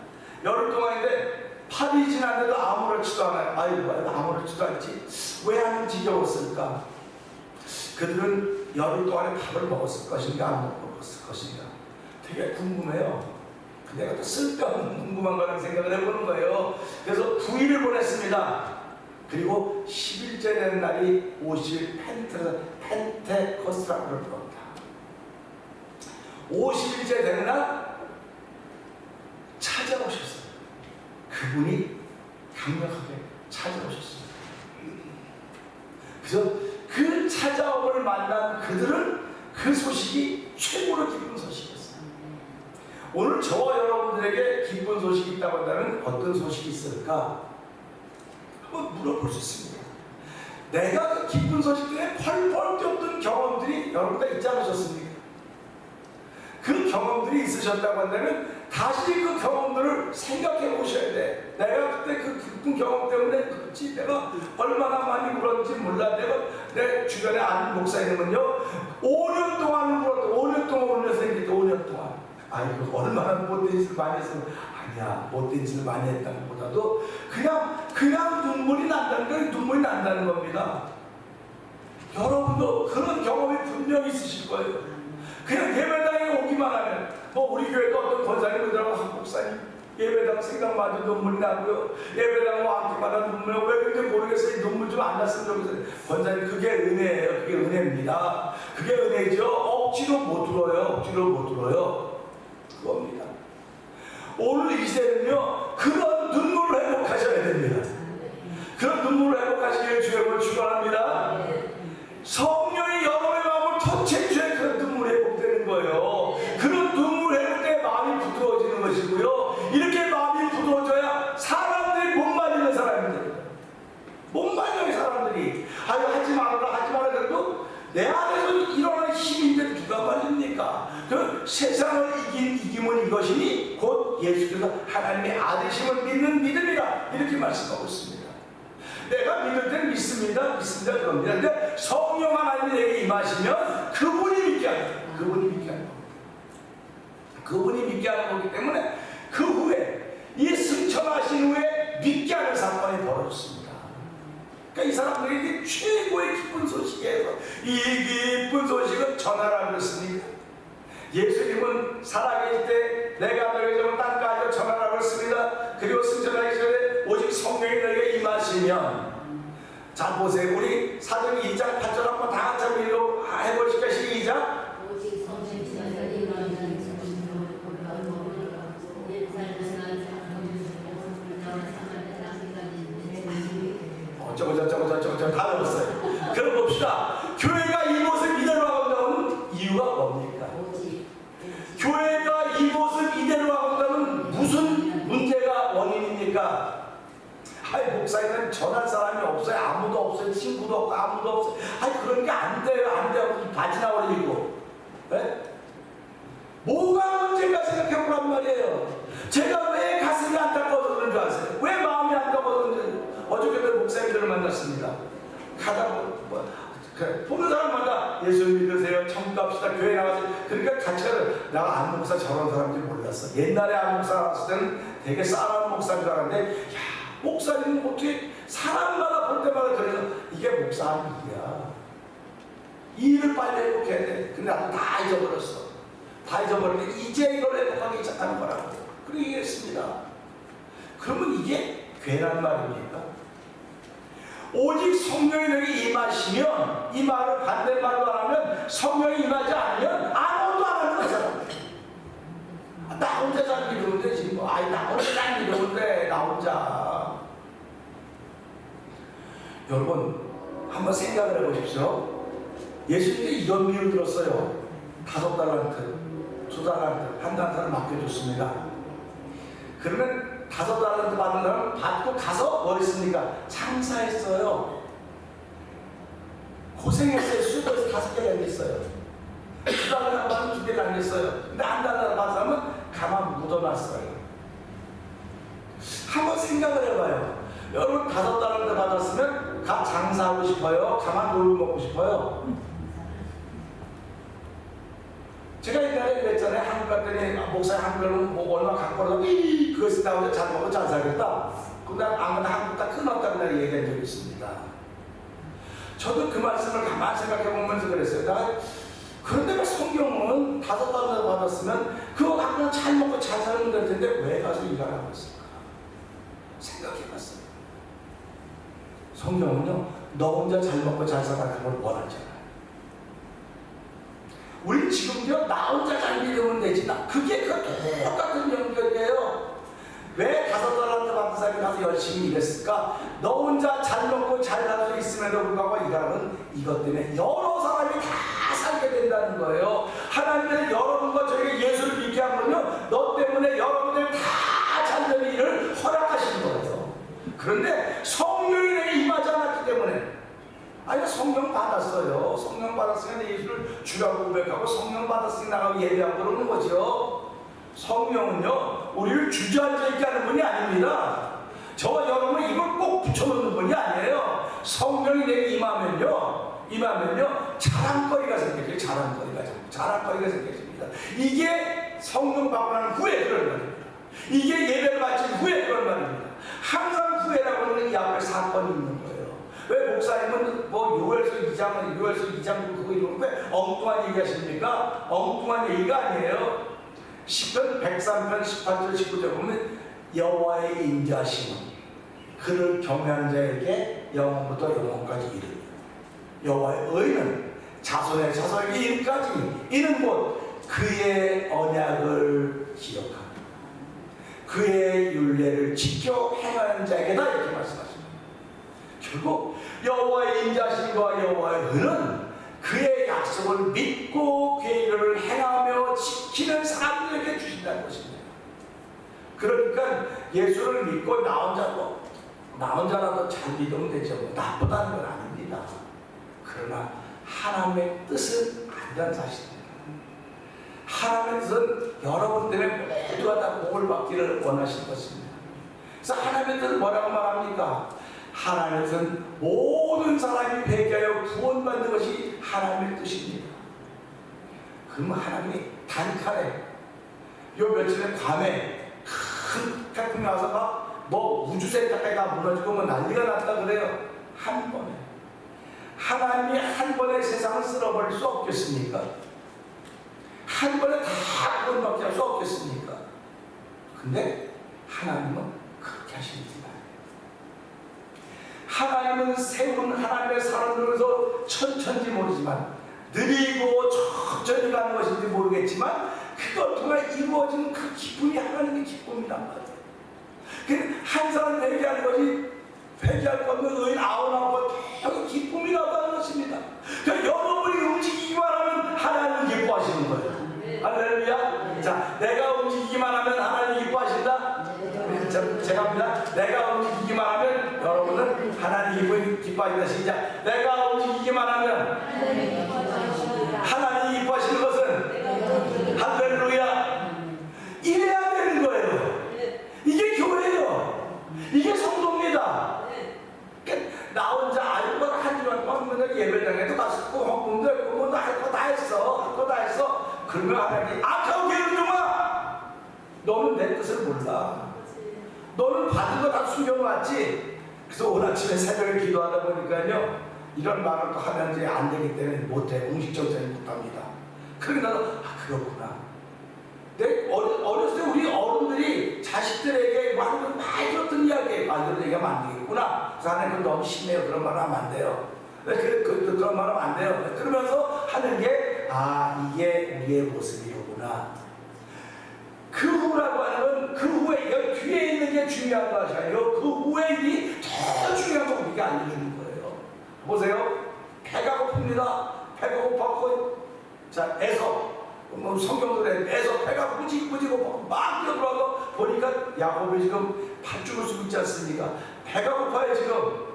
열흘 동안인데 8이 지났는데도 아무렇지도 않아요. 아이고, 아무렇지도 않지. 왜 안 지겨웠을까? 그들은 열흘 동안에 밥을 먹었을 것인가 안 먹었을 것인가 되게 궁금해요. 내가 또 쓸데없는 궁금한 거라는 생각을 해보는 거예요. 그래서 9일을 보냈습니다. 그리고 10일째 되는 날이 50일 펜테코스트라고 그럴 겁니다. 50일째 되는 날 찾아오셨어요. 그분이 강력하게 찾아오셨어요. 그래서 그 찾아옴을 만난 그들은 그 소식이 최고로 기쁜 소식이었어요. 오늘 저와 여러분들에게 기쁜 소식이 있다고 한다면 어떤 소식이 있을까? 한번 물어볼 수 있습니다. 내가 그 기쁜 소식 때문에 펄펄 뛰었던 경험들이 여러분들 있지 않으셨습니까? 그 경험들이 있으셨다고 한다면 다시 그 경험들을 생각해 보셔야 돼. 내가 그때 그 기쁜 경험 때문에 그렇지 내가 얼마나 많이 울었는지 몰라. 내 주변에 아는 목사님은요 5년 동안 울었다. 5년 동안 울면서 얘기했대. 5년 동안. 아이고 얼마나 못된 짓을 많이 했어. 아니야, 못된 짓을 많이 했다는 것보다도 그냥 눈물이 난다는 건 눈물이 난다는 겁니다. 여러분도 그런 경험이 분명히 있으실 거예요. 그냥 예배당에 오기만 하면 우리 교회도 어떤 권사님들하고 한 목사님 예배당 생각만 해도 눈물이 나고요. 예배당 와기만 하면 눈물이 나고 왜 그런지 모르겠어요. 눈물 좀 안 났으면 좋겠어요. 권사님 그게 은혜예요. 그게 은혜입니다. 그게 은혜죠. 억지로 못 들어요. 그겁니다. 오늘 이 시대는요 그런 눈물을 회복하셔야 됩니다. 그런 눈물을 회복하시길 주님을 축원합니다. 성령이 여러분의 마음을 터치해 주셔야 그런 눈물이 회복되는 거예요. 그런 눈물 회복 때 마음이 부드러워지는 것이고요. 이렇게 마음이 부드러워져야 사람들이 못 말리는 사람입니다. 못 말리는 사람들이 하지 말아라 그래도 내 안에서 일어나는 힘인데 누가 말립니까? 그 세상을 이김은 이것이니 곧 예수께서 하나님의 아들심을 믿는 믿음이라 이렇게 말씀하고 있습니다. 내가 믿을 때는 믿습니다 그럽니다. 근데 성령 하나님이 내게 임하시면 그분이 믿게 하는 거예요. 그분이 믿게 하는 거기 때문에 그 후에 이 승천하신 후에 믿게 하는 사건이 벌어졌습니다. 그러니까 이 사람들에게 최고의 기쁜 소식이에요. 이 기쁜 소식은 전하라고 했습니다. 예수님은 살아계실 때 내가 너에게 땅까지 전하라고 했습니다. 그리고 승천하기 전에 오직 성령이 성령이 너에게 임하시면, 자 보세요. 우리 사도행 2장 8절 한번 다 같이 한번 해보실까요? 시작. 오직 성령이 임하면 저거 다 외웠어요. 그럼 봅시다. 교회가 이곳을 이대로 하고 있는 이유가 뭡니까? 교회가 이곳을 이대로 하고 있는 무슨 문제가 원인입니까? 아이, 목사님은 전할 사람이 없어요. 아무도 없어요. 친구도 없고 아무도 없어요. 아이, 그러니까 안 돼요. 안 돼요. 바지 나올리고. 네? 뭐가 문제인가 생각해보란 말이에요. 제가 왜 가슴이 안타까워서 그런 줄 아세요? 왜 마음이 안타까워서 그런 줄 아세요? 어저께도 목사님들을 만났습니다. 가다 보는 사람마다 예수 믿으세요. 천국 갑시다. 교회 나가세요. 그러니까 같이 가요. 내가 안 목사 저런 사람인지 몰랐어. 옛날에 안 목사 나왔을 때는 되게 싸한 목사인 줄 알았는데, 야, 목사님은 어떻게 사람마다 볼 때마다 그래서 이게 목사 하는 일이야. 이 일을 빨리 회복해야 돼. 근데 나도 다 잊어버렸어. 다 잊어버렸는데 이제 이걸 회복하기 시작하는 거라고. 그렇게 얘기했습니다. 그러면 이게 괜한 말입니까? 오직 성령이 너에게 임하시면, 이 말을 반대말로 하면 성령이 임하지 않으면 아무것도 안 하는 거잖아. 나 혼자 잘 믿으면 되지. 뭐, 아이, 나 혼자 잘 믿으면 돼. 나 혼자. 여러분, 한번 생각을 해보십시오. 예수님이 이런 비유 들었어요. 5달란트, 2달란트, 1달란트를 맡겨줬습니다. 그러면 5달란트 받은 사람은 받고 가서 뭐 했습니까? 장사했어요. 고생했어요. 수고해서 5개 남겼어요. 2달란트 받은 2개 남겼어요. 근데 1달란트 받은 사람은 가만 묻어놨어요. 한번 생각을 해봐요. 여러분 5달란트 받았으면 가 장사하고 싶어요? 가만 놀고 먹고 싶어요? 제가 옛날에 그랬잖아요. 한국 갔더니 목사님 한국에는 뭐 얼마 갖고 와서 그것을 나오면 잘 먹고 잘 살겠다. 근데 안 그러면 한국 다 끊었다고 내가 얘기한 적이 있습니다. 저도 그 말씀을 가만히 생각해 보면서 그랬어요. 그런데 왜 성경은 5달란트 받았으면 그거 갖고 잘 먹고 잘 살면 될 텐데 왜 가서 일을 하고 있을까? 생각해 봤어요. 성경은요, 너 혼자 잘 먹고 잘 살아가는 걸 원하잖아요. 우리 지금요, 나 혼자 잘 믿으면 되지. 그게 똑같은 연결이에요. 왜 5달란트 받은 사람이 가서 열심히 일했을까? 너 혼자 잘 먹고 잘 살 수 있음에도 불구하고 일하는 이것 때문에 여러 사람이 다 살게 된다는 거예요. 하나님은 여러분과 저에게 예수를 믿게 한 건요, 너 때문에 여러분들 다 잘되는 일을 허락하신 거예요. 그런데 성령이 내게 임하지 않았기 때문에, 아니 성령 받았어요. 성령 받았으니까 예수를 주라고 고백하고 성령 받았으니까 나가고 예배하고 그러는 거죠. 성령은요, 우리를 주저앉아 있게 하는 분이 아닙니다. 저와 여러분 이걸 꼭 붙여놓는 분이 아니에요. 성령이 내게 임하면요 자랑거리가 생겨져요. 자랑거리가 생겨집니다. 이게 성령 받고 난 후에 그런 말입니다. 이게 예배를 마친 후에 그런 말입니다. 항상 후에라고 하는 이 앞에 사건이 있는 거예요. 왜 목사님은 뭐 요엘서 2장 그거 이런 왜 엉뚱한 얘기 하십니까? 엉뚱한 얘기가 아니에요. 시편 103편 18절 19절 보면 여호와의 인자심은 그를 경외하는 자에게 영원부터 영원까지 이르며 여호와의 의는 자손의 자손에게 이르까지 이는 곧 그의 언약을 기억하고 그의 율례를 지켜 행하는 자에게다 이렇게 말씀하십니다. 결국 여호와의 인자심과 여호와의 의는 그의 약속을 믿고 그의 일을 행하며 지키는 사람들에게 주신다는 것입니다. 그러니까 예수를 믿고 나 혼자라도 잘 믿으면 되죠. 나쁘다는 건 아닙니다. 그러나 하나님의 뜻은 아니라는 사실입니다. 하나님의 뜻은 여러분 때문에 모두가 다 복을 받기를 원하실 것입니다. 그래서 하나님의 뜻은 뭐라고 말합니까? 하나님의 뜻은 모든 사람이 회개하여 구원받는 것이 하나님의 뜻입니다. 그러면 하나님이 단칼에 요 며칠에 밤에 큰 태풍이 와서 막 뭐 우주센터까지 다 무너지고 뭐 난리가 났다 그래요. 한 번에 하나님이 한 번에 세상을 쓸어버릴 수 없겠습니까? 한 번에 다 구원받게 할 수 없겠습니까? 근데 하나님은 그렇게 하십니다. 하나님은 세운 하나님의 사람들에서 천천히 모르지만 느리고 천천히 가는 것인지 모르겠지만 그걸 통해 이루어지는 그 기쁨이 하나님의 기쁨이란 말이에요. 한 사람 회개하는 것이 회개할 거면 의인 99번 여기 기쁨이라고 하는 것입니다. 그러니까 여러분이 움직이기만 하면 하나님 기뻐하시는 거예요. 할렐루야. 자, 내가 움직이기만 하면 하나님 기뻐하신다. 제가 합니다. 내가 움직이기만 하면 여러분은 하나님 기뻐하신다. 시작. 내가 움직이기만 하면 하나님 기뻐하시는 것은 할렐루야. 이래야 되는 거예요. 이게 교회예요. 이게 성도입니다. 나 혼자 알고 하지만 맨날 예배당에도 갔었고 헌금도 했고 뭐 할 거 다 했어. 할 거 다 했어. 그러면 하나님 아까운 게으르구나. 너는 내 뜻을 몰라. 너는 받은 거 다 숨겨놨지. 그래서 오늘 아침에 새벽에 기도하다 보니까요 이런 말을 또 하면 이제 안 되기 때문에 못해. 공식적으로 못합니다. 그러니까 나도 그렇구나. 내 어렸을 때 우리 어른들이 자식들에게 많이 들었던 이야기 말들을 얘기하면 안 되겠구나. 그래서 하나님 너무 심해요. 그런 말 하면 안 돼요. 그런 말 하면 안 돼요. 그러면서 하는 게 이게 우리의 모습이로구나. 그 후라고 하는 건 그 후에 여기 뒤에 있는 게 중요한 것이 아니고 그 후에 일이 더 중요한 거 우리가 알려주는 거예요. 보세요. 배가 고픕니다. 배가 고팠고 자 에서 성경들에 에서 배가 무지고 막 뛰어들어와서 보니까 야곱이 지금 팥죽을 쓰고 있지 않습니까? 배가 고파요 지금.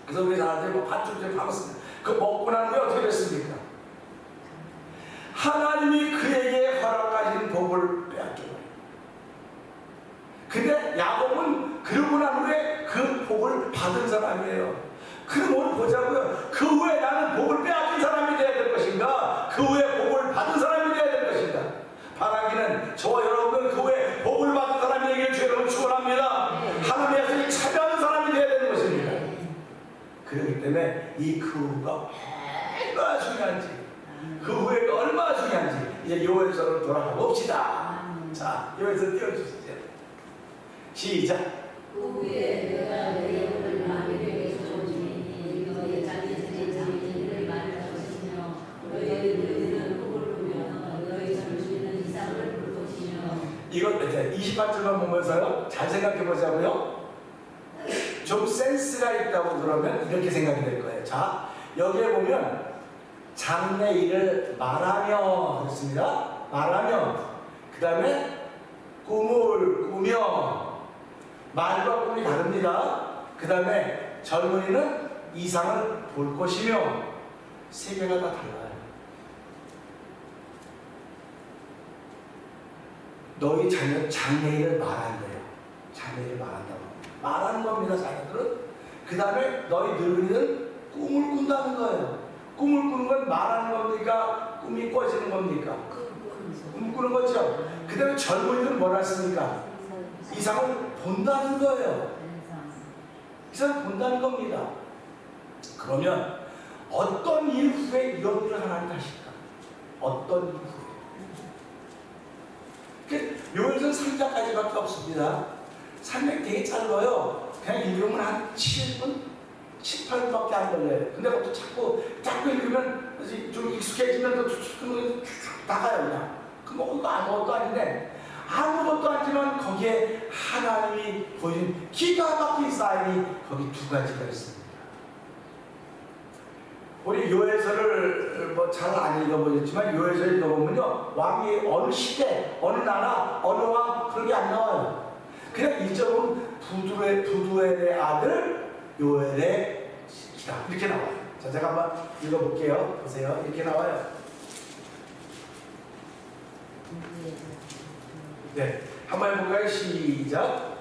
그래서 우리 나한테 팥죽을 팔았습니다. 그 먹고 난 후에 어떻게 됐습니까? 하나님이 그에게 허락하신 복을 빼앗겨버려요. 근데 야곱은 그러고 난 후에 그 복을 받은 사람이에요. 그럼 오늘 보자고요. 그 후에 나는 복을 빼앗긴 사람이 되어야 될 것인가? 그 후에 복을 받은 사람이 되어야 될 것인가? 바라기는 저와 여러분은 그 후에 복을 받은 사람이 되기를 주 여러분 축원합니다. 하나님의 약속에 참여하는 사람이 되어야 되는 것입니다. 그렇기 때문에 이 그 후가 얼마나 중요한지 그 후에가 얼마나 중요한지 이제 요엘서로 돌아가 봅시다. 자, 요엘서 띄워주시죠. 시작. 그 후에 내가 내 영을 마귀에게 주어주니 너의 자기들의 장인을 말할 것이며 너의 너희는 복을 보며 너의 점주는 이상을 볼 것이며. 이거 28절만 보면서요 잘 생각해 보자고요. 좀 센스가 있다고 그러면 이렇게 생각이 될 거예요. 자, 여기에 보면 장래일을 말하며 그렇습니다. 말하며 그 다음에 꿈을 꾸며 말과 꿈이 다릅니다. 그 다음에 젊은이는 이상을 볼 것이며 세 개가 다 달라요. 너희 자녀 장래일을 말한 거예요. 장래일을 말한다고 말하는 겁니다. 자녀들은. 그 다음에 너희 늙은이는 꿈을 꾼다는 거예요. 꿈을 꾸는 건 말하는 겁니까? 꿈이 꿔지는 겁니까? 꿈 꾸는 거죠. 그 다음에 젊은이들은 뭘 했습니까? 이상을 본다는 거예요. 이상을 본다는 겁니다. 그러면 어떤 일 후에 이런 일을 하나님 하실까? 어떤 일 후에? 요엘서 3장까지밖에 없습니다. 3장 되게 짧아요. 그냥 읽으면 한 7분? 18분밖에 안 걸려요. 근데 그것도 자꾸 읽으면 좀 익숙해지면 또 쭉쭉 나가요 그냥. 그럼 이거 아무것도 아닌데 아무것도 아니지만 거기에 하나님이 보여준 기가 막힌 사인이 거기 두 가지가 있습니다. 우리 요엘서를 잘 안 읽어보셨지만 요엘서 읽어보면요 왕이 어느 시대, 어느 나라, 어느 왕 그런 게 안 나와요. 그냥 이쪽은 부두엘의 아들 요엘의 기다 이렇게 나와요. 자, 제가 한번 읽어볼게요. 보세요. 이렇게 나와요. 네, 한번 해볼까요? 시작.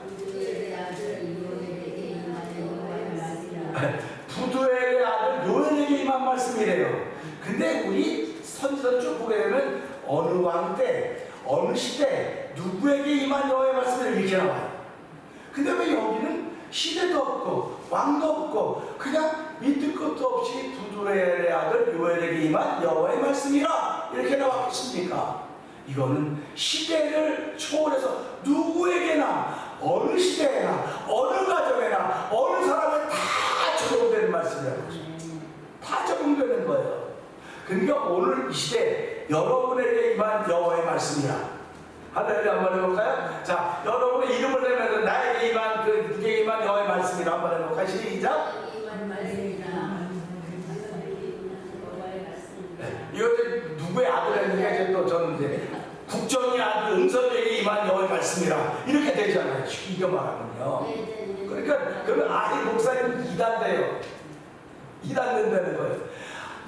부두엘의 아들 요엘에게 임한 말씀이래요. 근데 우리 선지서를 쭉 보게 되면 어느 왕 때, 어느 시대, 누구에게 임한 여호와의 말씀을 이렇게 나와요. 근데 왜 여기는 시대도 없고 왕도 없고 그냥 밑도 끝도 없이 부두엘의 아들 요엘에게 임한 여호와의 말씀이라 이렇게 나왔겠습니까? 이거는 시대를 초월해서 누구에게나 어느 시대에나 어느 가정에나 어느 사람에 다 적용되는 말씀이라고. 다 적용되는 거예요. 그러니까 오늘 이 시대 여러분에게 임한 여호와의 말씀이야. 할렐루야. 한번 해볼까요? 자, 여러분의 이름을 내면서 나에게 임한 누구에게 임한 여호와의 말씀이라 한번 해볼까요? 시작. 이것도 누구의 아들이니까 이제 또 저는 이제 국정의 아들 은섭에게 임한 여호와의 말씀이라 이렇게 되잖아요. 이거 말하면요. 그러니까 그러면 아니 목사님 이단돼요. 이단된다는 거예요.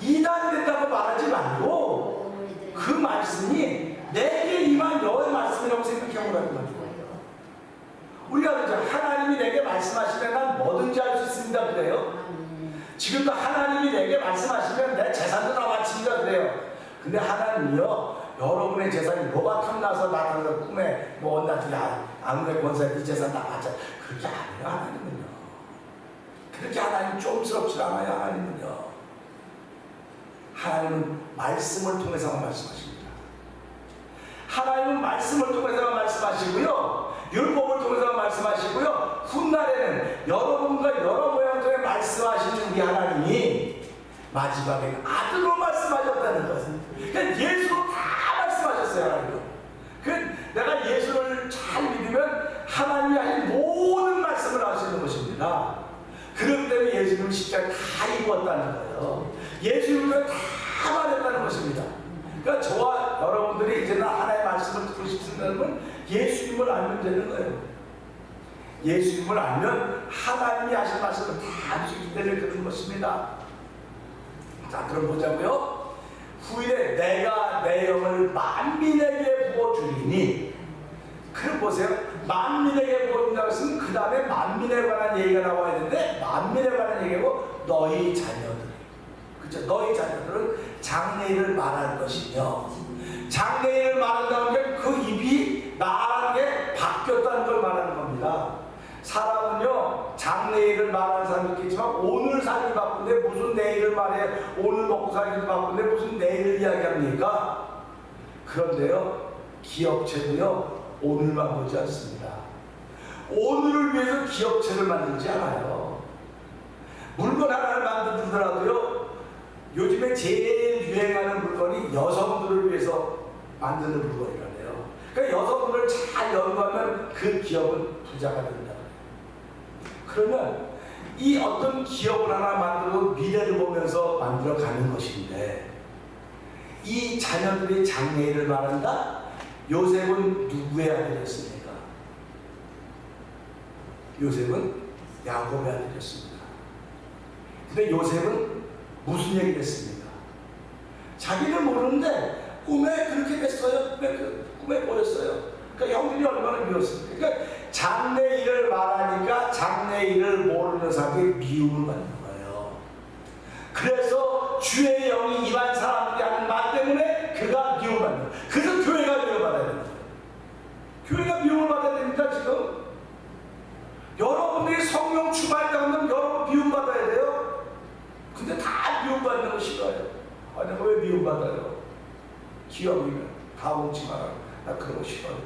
이단된다고 말하지 말고 그 말씀이 내게 임한 여호와의 말씀이라고 생각해보라는 거죠. 우리가 그러죠. 하나님이 내게 말씀하시면 난 뭐든지 할 수 있습니다. 그래요. 지금도 하나님이 내게 말씀하시면 내 재산도 다 바칩니다. 그래요. 근데 하나님이요, 여러분의 재산이 뭐가 탐나서 나타나서 꿈에 뭐 나중에 아무리 권사에 이 재산 다 바쳐. 그렇게 안 해요. 하나님은요. 그렇게 하나님 좀스럽지 않아요. 하나님은요. 하나님은 말씀을 통해서만 말씀하십니다. 하나님은 말씀을 통해서만 말씀하시고요, 율법을 통해서만 말씀하시고요, 훗날에는 여러분과 여러 모양 중에 말씀하시는 우리 하나님이 마지막에는 아들로 말씀하셨다는 것은, 그러니까 예수로 다 말씀하셨어요. 하나님은. 내가 예수를 잘 믿으면 하나님이 하신 모든 말씀을 하시는 것입니다. 그렇기 때문에 예수님은 십자가 다 입었다는 거예요. 예수님은 다 말했다는 것입니다. 그러니까 저와 여러분들이 이제는 하나님의 말씀을 듣고 싶으면 예수님을 알면 되는 거예요. 예수님을 알면 하나님이 하신 말씀을 다 알수 되는 그런 것입니다. 자, 그럼 보자고요. 후일에 내가 내 영을 만민에게 부어주리니, 그럼 보세요. 만민에게 부어준다고 했으면 그 다음에 만민에 관한 얘기가 나와야 되는데, 만민에 관한 얘기고 너희 자녀들, 그렇죠? 너희 자녀들은 장래일을 말하는 것이며, 장래일을 말한다는 게 그 입이 말하는 게 바뀌었다는 걸 말하는 겁니다. 사람은요, 장래일을 말하는 사람도 있겠지만 오늘 살기 바쁜데 무슨 내일을 말해, 오늘 먹고 살기도 바쁜데 무슨 내일을 이야기합니까? 그런데요, 기업체도요 오늘만 보지 않습니다. 오늘을 위해서 기업체를 만들지 않아요. 물건 하나를 만들더라도요, 요즘에 제일 유행하는 물건이 여성들을 위해서 만드는 물건이라네요. 그러니까 여성들을 잘 연구하면 그 기업은 부자가 된다. 그러면 이 어떤 기업을 하나 만들고 미래를 보면서 만들어가는 것인데, 이 자녀들의 장래일을 말한다? 요셉은 누구의 아들이었습니까? 요셉은 야곱의 아들이었습니다. 근데 요셉은 무슨 얘기를 했습니까? 자기는 모르는데 꿈에 그렇게 됐어요. 꿈에 보였어요. 그러니까 형들이 얼마나 미웠습니까? 그러니까 장래일을 말하니까 장래일을 모르는 사람이 미움을 받는 거예요. 그래서 주의 영이 임한 사람들이 하는 말 때문에 그가 미움을 받는 거예요. 그래서 교회가 미움을 받아야 됩니다. 교회가 미움을 받아야 됩니다. 지금 여러분들이 성령 충만했다면 여러분 미움받아야 돼요. 근데 다 미움받는 거 싫어요. 아니, 왜 미움받아요? 기업이면 다 옮지 마라. 나 그런 거 싫어요.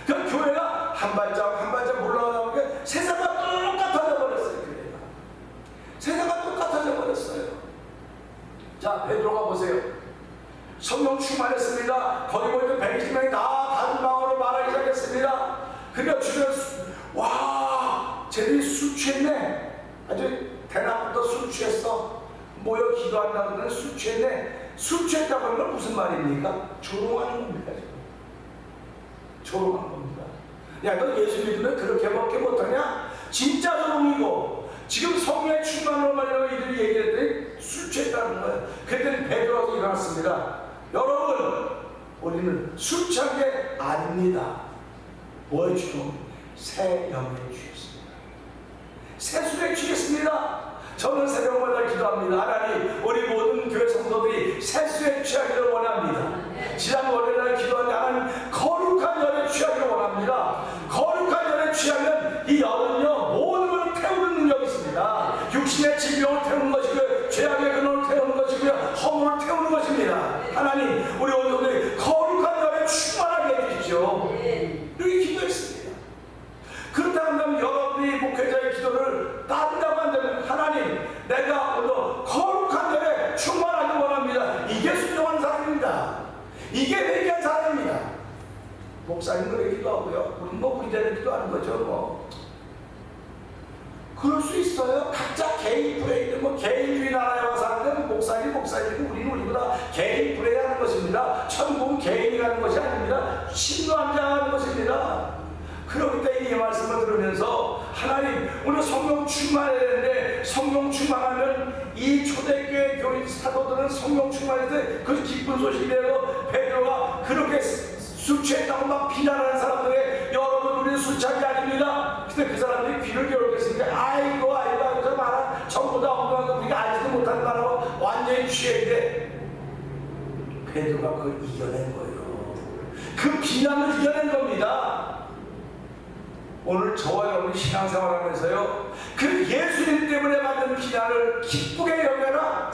그러니까 교회가 한 발짝 한 발짝 올라가다 보니까 세상과 똑같아져 버렸어요. 교회가 세상과 똑같아져 버렸어요. 자, 베드로가 보세요. 성령 충만했습니다. 거기 보니까 120명이 다 다른 방언으로 말하기 시작했습니다. 그러니까 주변 와, 쟤들이 술 취했네. 아주 대낮부터 술 취했어. 모여 기도한다고 그러면 술 취했네. 술 취했다고 하는 건 무슨 말입니까? 조롱하는 겁니다. 지금 조롱하는 겁니다. 야, 너 예수 믿으면 그렇게밖에 못하냐? 진짜 조롱이고, 지금 성령의 충만으로 말이라고 이들이 얘기했더니 술 취했다는 거예요. 그랬더니 베드로가 일어났습니다. 여러분, 우리는 술 취한 게 아닙니다. 뭐에 취했습니까? 새 영에 취했습니다. 새 술에 취했습니다. 저는 새벽마다 기도합니다. 하나님, 우리 모든 교회 성도들이 새 술에 취하기를 원합니다. 지난 월요일날 기도한 하나님, 거룩한 열에 취하기를 원합니다. 거룩한 열에 취하면 이 열은요, 모든 걸 태우는 능력이 있습니다. 육신의 질병을 태우는 것이고요, 죄악의 근원을 태우는 것이고요, 허물을 태우는 것입니다. 하나님, 우리 오늘들 거룩한 열에 충만하게 해주십시오. 이렇게 기도했습니다. 그렇다고 한다면 여러분이 목회자의 기도를 따른다고 한다면, 하나님, 목사님 그러기도 하고요. 우리 뭐 우리대로 기도하는 거죠. 뭐 그럴 수 있어요. 각자 개인 불에 뭐 개인주의 나라에 와서 하는데 목사님이고 우리는 우리보다 개인 불에 하는 것입니다. 천국은 개인이 가는 것이 아닙니다. 신도함자 하는 것입니다. 그렇기 때문에 이 말씀을 들으면서 하나님 오늘 성령 충만해야 되는데 성령 충만하면 이 초대교회 교인 사도들은 성령 충만할 때 그 기쁜 소식이 되고 베드로가 그렇게 술 취했다고 막 비난하는 사람들의 여러분 우리는 술 취한 게 아닙니다. 근데 그 사람들이 귀를 기울였으니까 아이고 하면서 말한 전부 다 엉뚱하고 우리가 알지도 못하는 말하고 완전히 취했는데 베드로가 그걸 이겨낸 거예요. 그 비난을 이겨낸 겁니다. 오늘 저와 여러분이 신앙생활 하면서요 그 예수님 때문에 받는 비난을 기쁘게 여겨라.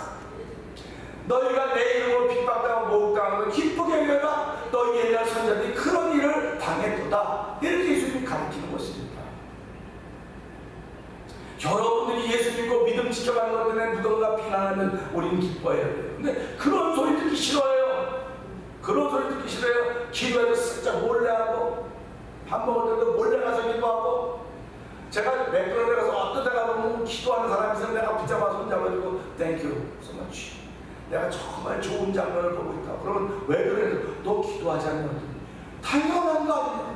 너희가 내 이름으로 핍박당하고 모욕당하는 걸 기쁘게 여겨라. 너희 옛날 선자들이 그런 일을 당했도다. 이렇게 예수님이 가르치는 것입니다. 여러분들이 예수 믿고 믿음 지켜가는 것 때문에 누군가 비난하면 우리는 기뻐해야 돼요. 근데 그런 소리 듣기 싫어요. 그런 소리 듣기 싫어요. 기도해도 살짝 몰래 하고 밥 먹을 때도 몰래 가서 기도하고 제가 맥도날드 가서 어떤 데 가보면 기도하는 사람이 있으면 내가 붙잡아 손잡아주고 땡큐 so much 내가 정말 좋은 장면을 보고 있다. 그러면 왜 그래? 너 기도하지 않냐? 당연한 거 아닙니까?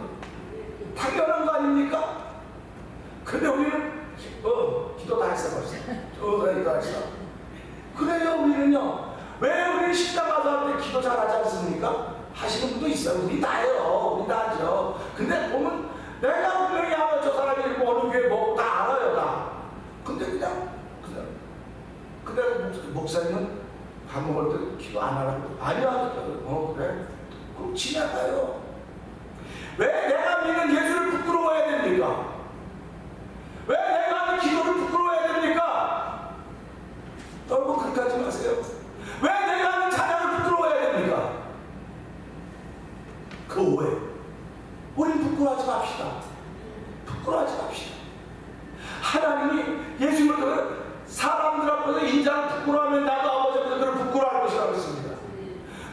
당연한 거 아닙니까? 근데 우리는 기도 다 했어 벌써. 기도 했어. 그래요 우리는요. 왜 우리 식당 가서 할 때 기도 잘하지 않습니까? 하시는 분도 있어요. 우리 다 해요. 우리 다 하죠. 근데 보면 내가 분명히 알아. 저 사람이 어느 교회 뭐 다 알아요. 다. 근데 그냥 목사님은 밥 먹을 때 기도 안 하라고. 아니야. 그래. 그럼 지나가요. 왜 내가 믿는 예수를 부끄러워해야 됩니까? 왜 내가 하는 기도를 부끄러워해야 됩니까? 여러분 그렇게 하지 마세요. 왜 내가 하는 찬양을 부끄러워해야 됩니까? 그 왜? 우린 부끄러워하지 맙시다. 부끄러워하지 맙시다. 하나님이 예수님을 사람들 앞에서 인자를 부끄러워하면 나도 아버지 앞에서 그를 부끄러워할 것이라고 했습니다.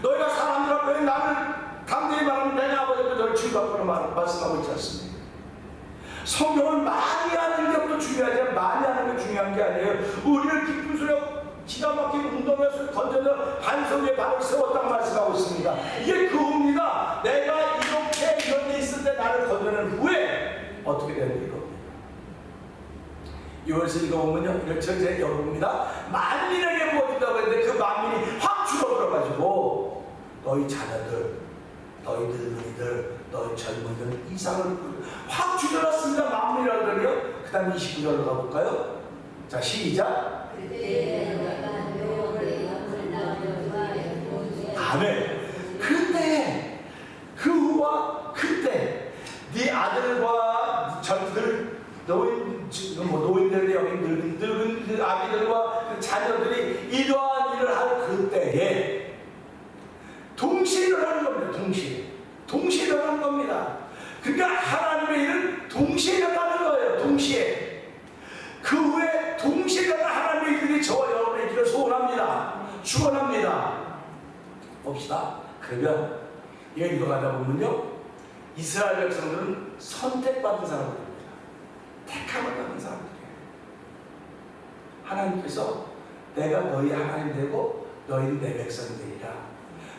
너희가 사람들 앞에서 나를 담대히 말하면 내가 아버지 앞에서 너를 즐겁거나 말씀하고 있지 않습니까? 성경을 많이 하는 것도 중요하지만 많이 하는 게 중요한 게 아니에요. 우리를 기쁜 소리로 기가 막힌 운동에서 던져서 반석 위에 발을 세웠다고 말씀하고 있습니다. 이게 그겁니다. 내가 이렇게 이런 데 있을 때 나를 건져낸 후에 어떻게 되는 겁니다. 6월에서 읽어보면요 이렇게 전제 여러분입니다. 만민에게 모아준다고 했는데 그 만민이 확 줄어들어가지고 너희 자녀들, 너희 늙은이들, 너희 젊은이들 이상을 확 줄여놨습니다. 만민이라더니요. 그 다음 29절로 가볼까요? 자 시작. 아멘. 그때 그 후와 그때 네 아들과 젊은이들 노인들의 여기 늙은 아비들과 그 자녀들이 이러한 일을 할 그때에 동시에 일어나는 겁니다. 동시에 일어나는 겁니다. 그러니까 하나님의 일은 동시에 일어나는 거예요. 동시에. 그 후에 동시에 일어나는 하나님의 일들이 저와 여러분의 길을 소원합니다. 축원합니다. 봅시다. 그러면 이거 읽어가다 보면요 이스라엘 백성들은 선택받은 사람들입니다. 택함을 받은 사람들이에요. 하나님께서 내가 너희 하나님 되고 너희는 내 백성이 되리라.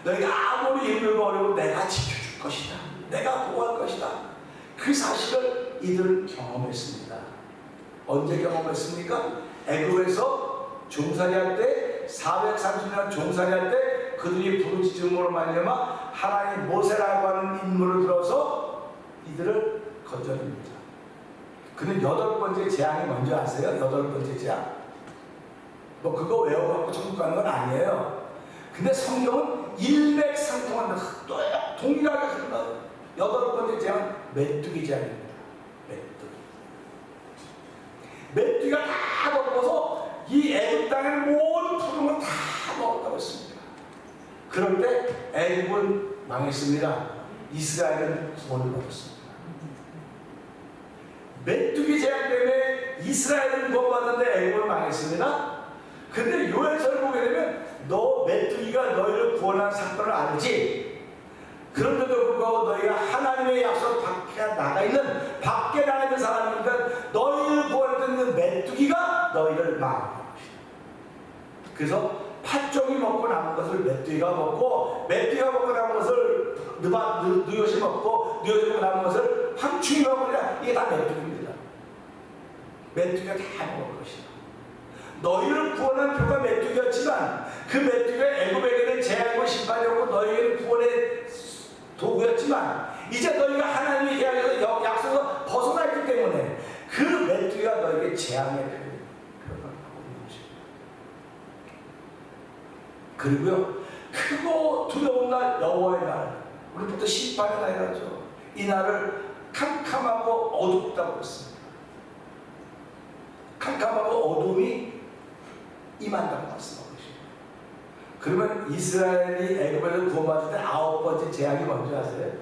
너희가 아무리 힘들고 어려우면 내가 지켜줄 것이다. 내가 보호할 것이다. 그 사실을 이들은 경험했습니다. 언제 경험했습니까? 애굽에서 종살이할 때 430년 종살이할 때 그들이 부르짖음으로 말미암아 하나님 모세라고 하는 인물을 들어서 이들을 건져냅니다. 근데 8번째 재앙이 뭔지 아세요? 8번째 재앙. 뭐 그거 외워갖고 천국 가는 건 아니에요. 근데 성경은 일맥상통한다. 동일하게 흐른다. 8번째 재앙은 메뚜기 재앙입니다. 메뚜기가 다 덮어서 이 애굽 땅의 모든 푸른 걸 다 먹었다고 했습니다. 그럴 때 애굽은 망했습니다. 이스라엘은 구원을 받았습니다. 메뚜기 재앙 때문에 이스라엘은 구원받았는데 애굽은 망했습니다. 근데 요엘서를 보게 되면 너 메뚜기가 너희를 구원한 사건을 알지? 그런데도 불구하고 너희가 너희가 하나님의 약속 밖에 나가 있는 사람이니까 너희를 구원했던 메뚜기가 너희를 망할 것이다. 그래서 팥종이 먹고 남은 것을 메뚜기가 먹고, 메뚜기가 먹고 남은 것을 누엿이 먹고, 누엿이 먹고 남은 것을 황충이 먹으니까 이게 다 메뚜기입니다. 메뚜기가 다 먹을 것이다. 너희를 구원한 표가 메뚜기였지만 그 메뚜기가 애굽에게는 재앙과 심판이었고 너희에게는 구원의 도구였지만 이제 너희가 하나님의 계약에서 약속에서 벗어나 있기 때문에 그 메뚜기가 너희에게 재앙의 표현을 하고 있는 것입니다. 그리고요, 크고 두려운 날, 여호와의 날, 우리부터 심판의 날이라죠. 이 날을 캄캄하고 어둡다고 했습니다. 캄캄하고 어둠이 임한다고 말씀하고 계십니다. 그러면 이스라엘이 애굽에서 구원받을 때 9번째 재앙이 뭔지 아세요?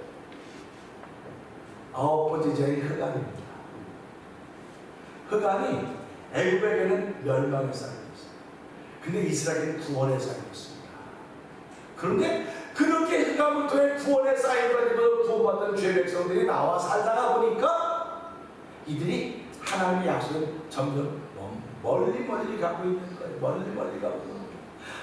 9번째 재앙이 흑암입니다. 흑암이 애굽에게는 멸망의 쌀이었어요. 근데 이스라엘은 구원의 쌀이었습니다. 그런데 그렇게 흑암을 통해 구원의 쌀을 가지고 구원받던 죄 백성들이 나와 살다가 보니까 이들이 하나님의 약속을 점점 멀리 가고 있는 거예요. 멀리 가고 있는 거예요.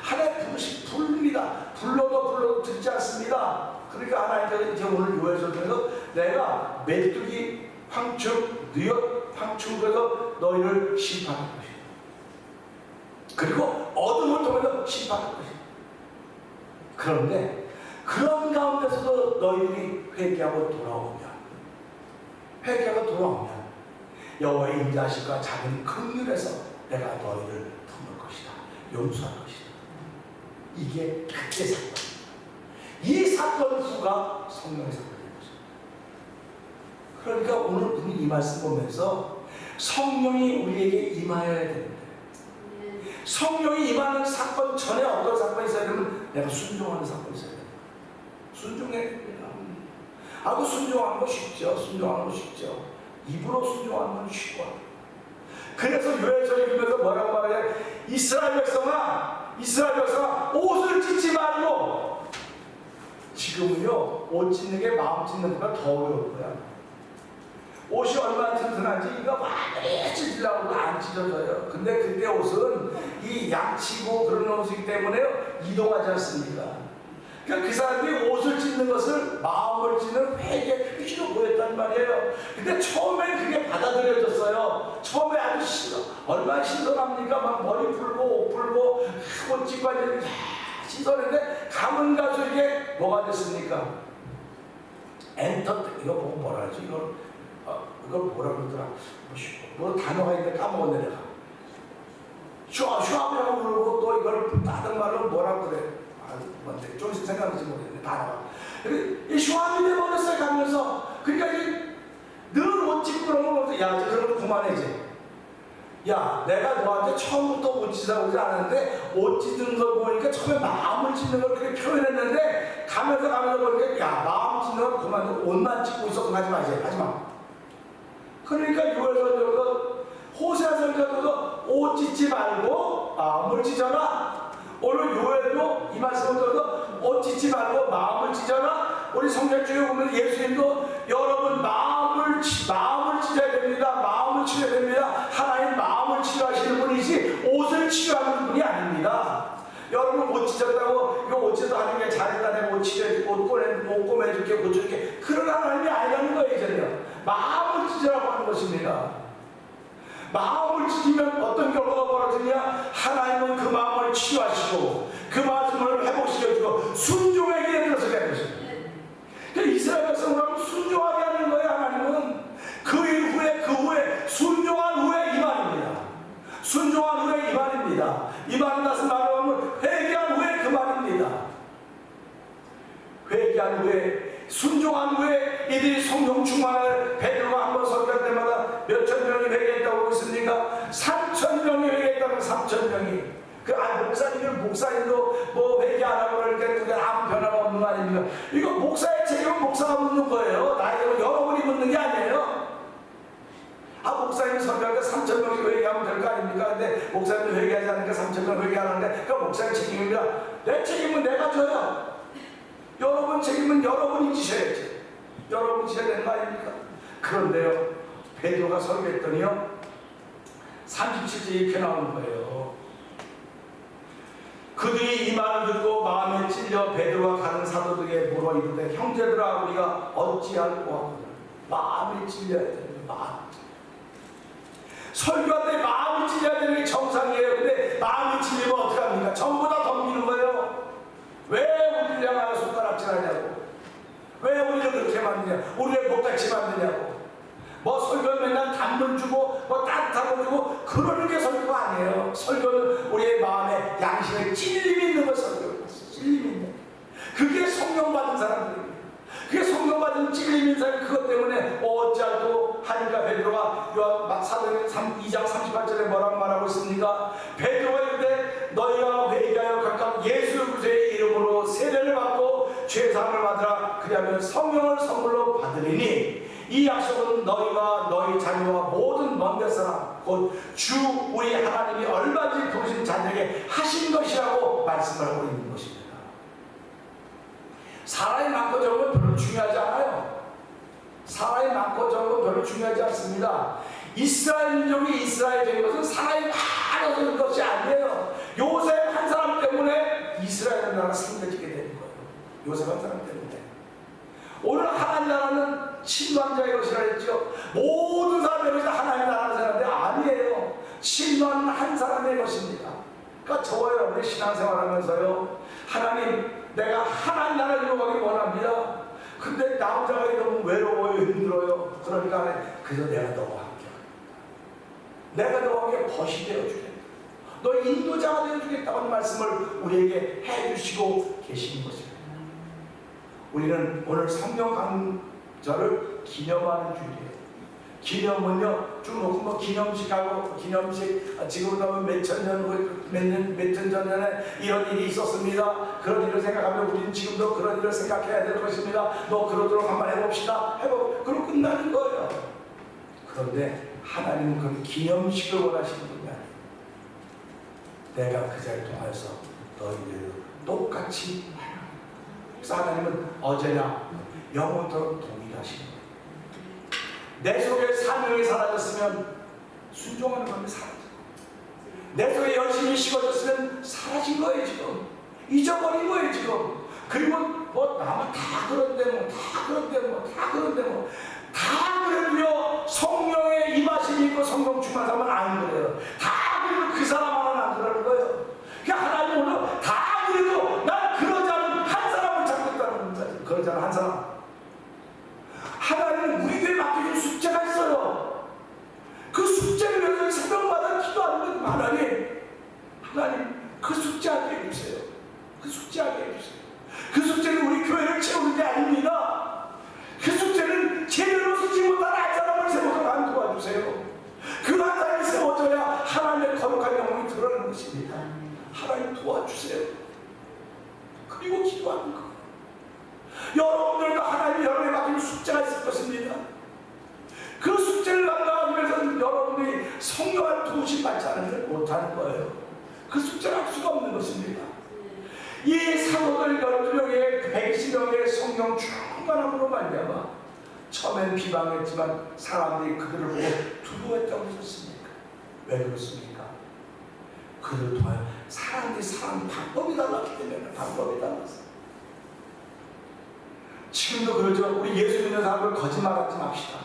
하나님 부르시 부릅니다. 불러도 듣지 않습니다. 그러니까 하나님께서 이제 오늘 요해서 통해서 내가 메뚜기, 황충, 누엿, 황충에서 너희를 심판할 것이다. 그리고 어둠을 통해서 심판할 것이다. 그런데 그런 가운데서도 너희들이 회개하고 돌아오면 여호와의 인자하심과 작은 긍휼에서 내가 너희를 품을 것이다. 용서할 것이다. 이게 그때 사건입니다. 이 사건 수가 성령의 사건인 것입니다. 그러니까 오늘 우리 이 말씀 보면서 성령이 우리에게 임하여야 되는데 성령이 임하는 사건 전에 어떤 사건이 있어야 되면 내가 순종하는 사건이 있어야 됩니다. 순종해야 됩니다. 그 순종하는 거 쉽죠. 입으로 순종하는 건 쉬워. 그래서 요해서를 읽으면서 뭐라고 말해요? 이스라엘 백성아 옷을 찢지 말고. 지금은요, 옷 찢는 게 마음 찢는 것보다 더 어려울 거야. 옷이 얼마나 튼튼한지 이거 많이 찢으려고 안 찢어져요. 근데 그때 옷은 이 양치고 그런 옷이기 때문에 이동하지 않습니까? 그러니까 그 사람들이 옷을 찢는 것을 마음을 찢는 회개의 표시로 보였단 말이에요. 근데 처음엔 그게 받아들여졌어요. 처음에 아주 얼마나 신선합니까? 막 머리 풀고 옷 풀고 옷 찢고 하니 신선했는데 가면 가서 이게 뭐가 됐습니까? 이거 보고 뭐라 하지? 이걸 뭐라 그러더라? 뭐 단어가 있는데 까먹었네 내가. 슈아이라고 그러고 또 이걸 다른 말로 뭐라 그래? 뭔데? 좀 생각할지 모르겠네. 단어가. 이 슈아이 돼버렸어요 가면서. 그러니까 늘 옷 찢고 그런 거 보면서 야 이제 그런 거 그만해 이제. 야 내가 너한테 처음부터 옷 찢으라고 그러지 않았는데 옷 찢는 걸 보니까 처음에 마음을 찢는 걸 그렇게 표현했는데 가면서 보니까 야 마음 찢는 걸 그만두고 옷만 찢고 있어. 하지 마 이제. 하지 마. 그러니까 요해서 호세아 선지자도 옷 찢지 말고 마음을 찢어라. 오늘 요해도 이 말씀을 들어서 옷 찢지 말고 마음을 찢어라. 우리 성경 중에 보면 예수님도 여러분 마음을 찢어야 됩니다. 마음을 치료해야 됩니다. 하나님 마음을 치료하시는 분이지 옷을 치료하는 분이 아닙니다. 여러분 옷 찢었다고 이거 옷 찢어도 하는 게 잘했다 내가 옷 치료해줄게 옷 꼬매줄게 고쳐줄게 그런 하나님이 아니라는 거예요. 이제는 마음을 찢으라고 하는 것입니다. 마음을 찢으면 어떤 결과가 벌어지냐? 하나님은 그 마음을 치유하시고 그 마음을 회복시켜주고 순종하게 해드려서 되는 것입니다. 그러니까 이스라엘 백성을 순종하게 하는 거예요. 하나님은 그 후에 순종한 후에 이만입니다. 순종한 후에 이만입니다. 이만은 다시 말하면 회개한 후에 그 말입니다. 회개한 후에 순종한 후에 이들이 성령 충만을 베드로가 한번 설교할 때마다 몇천 명이 회개했다고 하고 있습니까? 3,000명이 회개했다고 3,000명이. 목사님도 뭐 회개 안 하고 그러니까 그게 아무 변화가 없는 거 아닙니까? 이거 목사의 책임은 목사가 묻는 거예요. 나에게 여러분이 묻는 게 아니에요. 목사님 설교할 때 3,000명이 회개하면 될 거 아닙니까? 근데 목사님도 회개하지 않으니까 3,000명 회개하는데 그건 목사의 책임입니다. 내 책임은 내가 져요. 여러분 책임은 여러분이 지셔야지. 여러분 지어야 되는 거 아닙니까? 그런데요, 베드로가 설교했더니요 37절 이렇게 나오는 거예요. 그들이 이 말을 듣고 마음에 찔려 베드로와 다른 사도들에게 물어 이르되 형제들아 우리가 어찌할꼬 하거늘. 마음에 찔려야 됩니다. 마음. 설교할 때 마음이 찔려야 되는 게 정상이에요. 근데 마음이 찔리면 어떡합니까? 전부 다 덤비는 거예요. 왜 우리를 향하여 손가락질하냐고, 왜 우리를 그렇게 만드냐, 우리를 못같이 만드냐고, 뭐 설교는 맨날 단문 주고 뭐 따뜻한 거 주고 그러는 게 설교가 아니에요. 설교는 우리의 마음에 양심에 찔림이 있는 걸 설교를 했어요. 찔림이 있는, 그게 성령 받은 사람들입니다. 그게 성령 받은 찔림이 있는 사람. 그것 때문에 어찌하고 하니까 베드로가 사도행전 2장 38절에 뭐라고 말하고 있습니까? 베드로가 이르되 너희가 회개하여 각각 예수 그리스도의 이름으로 세례를 받고 죄사함을 받으라. 그리하면 성령을 선물로 받으리니 이 약속은 너희와 너희 자녀와 모든 먼 사람 곧 주 우리 하나님이 얼마든지 부르신 자녀에게 하신 것이라고 말씀을 하고 있는 것입니다. 사람이 많고 적은 별로 중요하지 않아요. 사람이 많고 적은 별로 중요하지 않습니다. 이스라엘 민족이 이스라엘 된 것은 사람이 많아서 그런 것이 아니에요. 요셉 한 사람 때문에 이스라엘 나라가 상대지게 되는 거예요. 요셉 한 사람 때문에. 오늘 하나님 나라는 친왕자의 것이라 했죠. 모든 사람의 것이 하나님 나라를 생각하는데 아니에요. 친왕은 한 사람의 것입니다. 그러니까 저와 여러분의 신앙생활하면서요, 하나님 내가 하나님 나라를 이루어가기 원합니다. 근데 나 혼자가 너무 외로워요, 힘들어요. 그러니까 그래서 내가 너와 함께 하겠다. 내가 너와 함께 벗이 되어주겠다. 너 인도자가 되어주겠다는 말씀을 우리에게 해주시고 계시는 것입니다. 우리는 오늘 성령 강절을 기념하는 주일이에요. 기념은요, 쭉 놓고 뭐 기념식하고, 기념식, 지금부터 하면 몇천 전에 이런 일이 있었습니다. 그런 일을 생각하면 우리는 지금도 그런 일을 생각해야 될 것입니다. 너 그러도록 한번 해봅시다. 그럼 끝나는 거예요. 그런데 하나님은 그 기념식을 원하시는 분이 아니에요. 내가 그 자리를 통해서 너희들 똑같이 하라. 그래서 하나님은 어제나 영원토록 동일하시는 거예요. 내 속에 사명이 사라졌으면 순종하는 마음이 사라지고, 내 속에 열심히 식어졌으면 사라진 거예요. 지금 잊어버린 거예요. 지금. 그리고 뭐 나만 다 그런데 뭐 다 그런데 뭐 다 그런데 뭐 다 그래도요 성령의 임하심이 있고 성령 충만하면 안 그래요. 다 그래도 그 사람 하나는 안 그러는 거예요. 그러니까 하나님 오늘 다 그래도 난 그러지 않은 한 사람을 찾고 있다는 거예요. 그러지 않은 한 사람. 하나님은 우리에게 맡겨준 숙제가 있어요. 그 숙제를 위해서 새벽마다 기도하는 건 하나님 그 숙제하게 해주세요. 그 숙제하게 해주세요. 그 숙제는 우리 교회를 채우는 게 아닙니다. 그 숙제는 제대로 쓰지 못한 한 사람을 세워서 도와주세요. 그 한 사람이 세워져야 하나님의 거룩한 영광이 드러나는 것입니다. 하나님 도와주세요. 그리고 기도하는 거. 여러분들도 하나님이 여러분에게 맡긴 숙제가 있을 것입니다. 그 숙제를 감당하기 위해서는 여러분들이 성령을 도우심 받지 않으면 못하는 거예요. 그 숙제를 할 수가 없는 것입니다. 이 사도들 12명의 120명의 성령 충만함으로 말미암아 처음엔 비방했지만 사람들이 그들을 보고 두려워했다고 하셨습니까? 왜 그렇습니까? 그들을 통하여 사람들이 사람 방법이 달랐기 때문에 방법이 달랐어요. 지금도 그러죠. 우리 예수 믿는 사람을 거짓말하지 맙시다.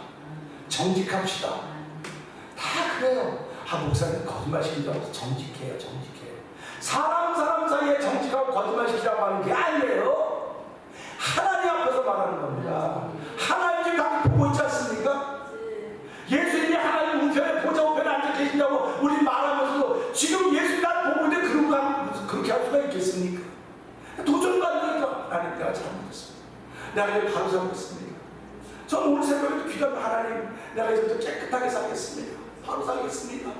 정직합시다. 다 그래요. 목사님 거짓말 시킨다고 정직해요. 사람 사이에 정직하고 거짓말 시키라고 하는 게 아니에요. 하나님 앞에서 말하는 겁니다. 하나님 지금 다 보고 있지 않습니까? 예수님이 하나님 우편에 보좌 우편에 앉아 계신다고 우리 말하면서도 지금 예수님 날 보고 있는데 그렇게 할 수가 있겠습니까? 도전도 안 되니까 하나님 내가 잘못했습니다. 내가 이제 바로 살겠습니다. 저는 오늘 새벽에도 기도하면 하나님 내가 이제부터 깨끗하게 살겠습니다. 바로 살겠습니다.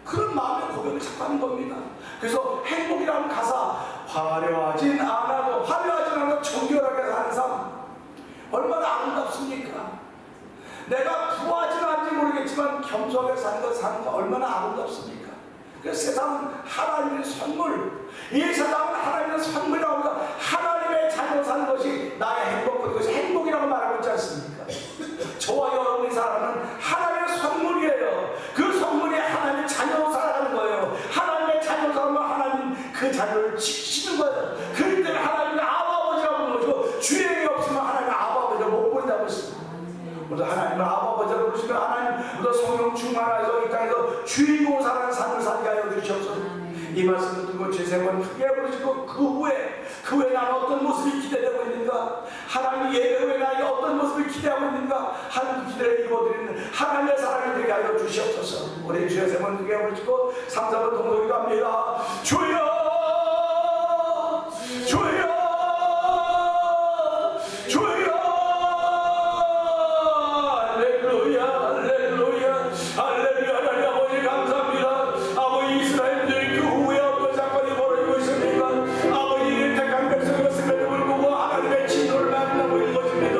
그런 마음의 고백을 자꾸 하는 겁니다. 그래서 행복이라는 가사, 화려하진 않아도 정결하게 사는 삶 얼마나 아름답습니까? 내가 부하진 않은지 모르겠지만 겸손하게 사는 거 얼마나 아름답습니까? 그래서 세상은 하나님의 선물, 이 세상은 하나님의 선물이라고 합니다. 하나님의 자녀 사는 것이 나의 행복이고, 그것이 행복이라고 그 자녀를 지키시는 거예요. 그럴 때는 하나님의 아버지라고 부르는 거죠. 주행이 없으면 하나님의 아버지를 못 본다고 했습니다. 그래서 하나님을 아버지라고 부르시면 하나님 또 성령 충만하여서 이 땅에서 주인공을 살아가는 삶을 살게 하여 주시옵소서. 이 말씀을 듣고 제세번 크게 부르시고 그 후에 나는 어떤 모습이 기대되고 있는가, 하나님 예배 후에 나에게 어떤 모습을 기대하고 있는가 하는 그 기대를 이루어드리는 하나님의 사랑이 되게 하여 주시옵소서. 우리 주의 세번 크게 부르시고 3, 4번 동동기도 합니다. 주여 주여 주여 할렐루야 할렐루야 할렐루야. 하나님 아버지 감사합니다. 아버지 이스라엘들 그 후에 어떤 사건이 벌어지고 있습니까? 아버지 택한 백성이었음에도 불구하고 하나님의 진노를 만나고 있는 것입니다.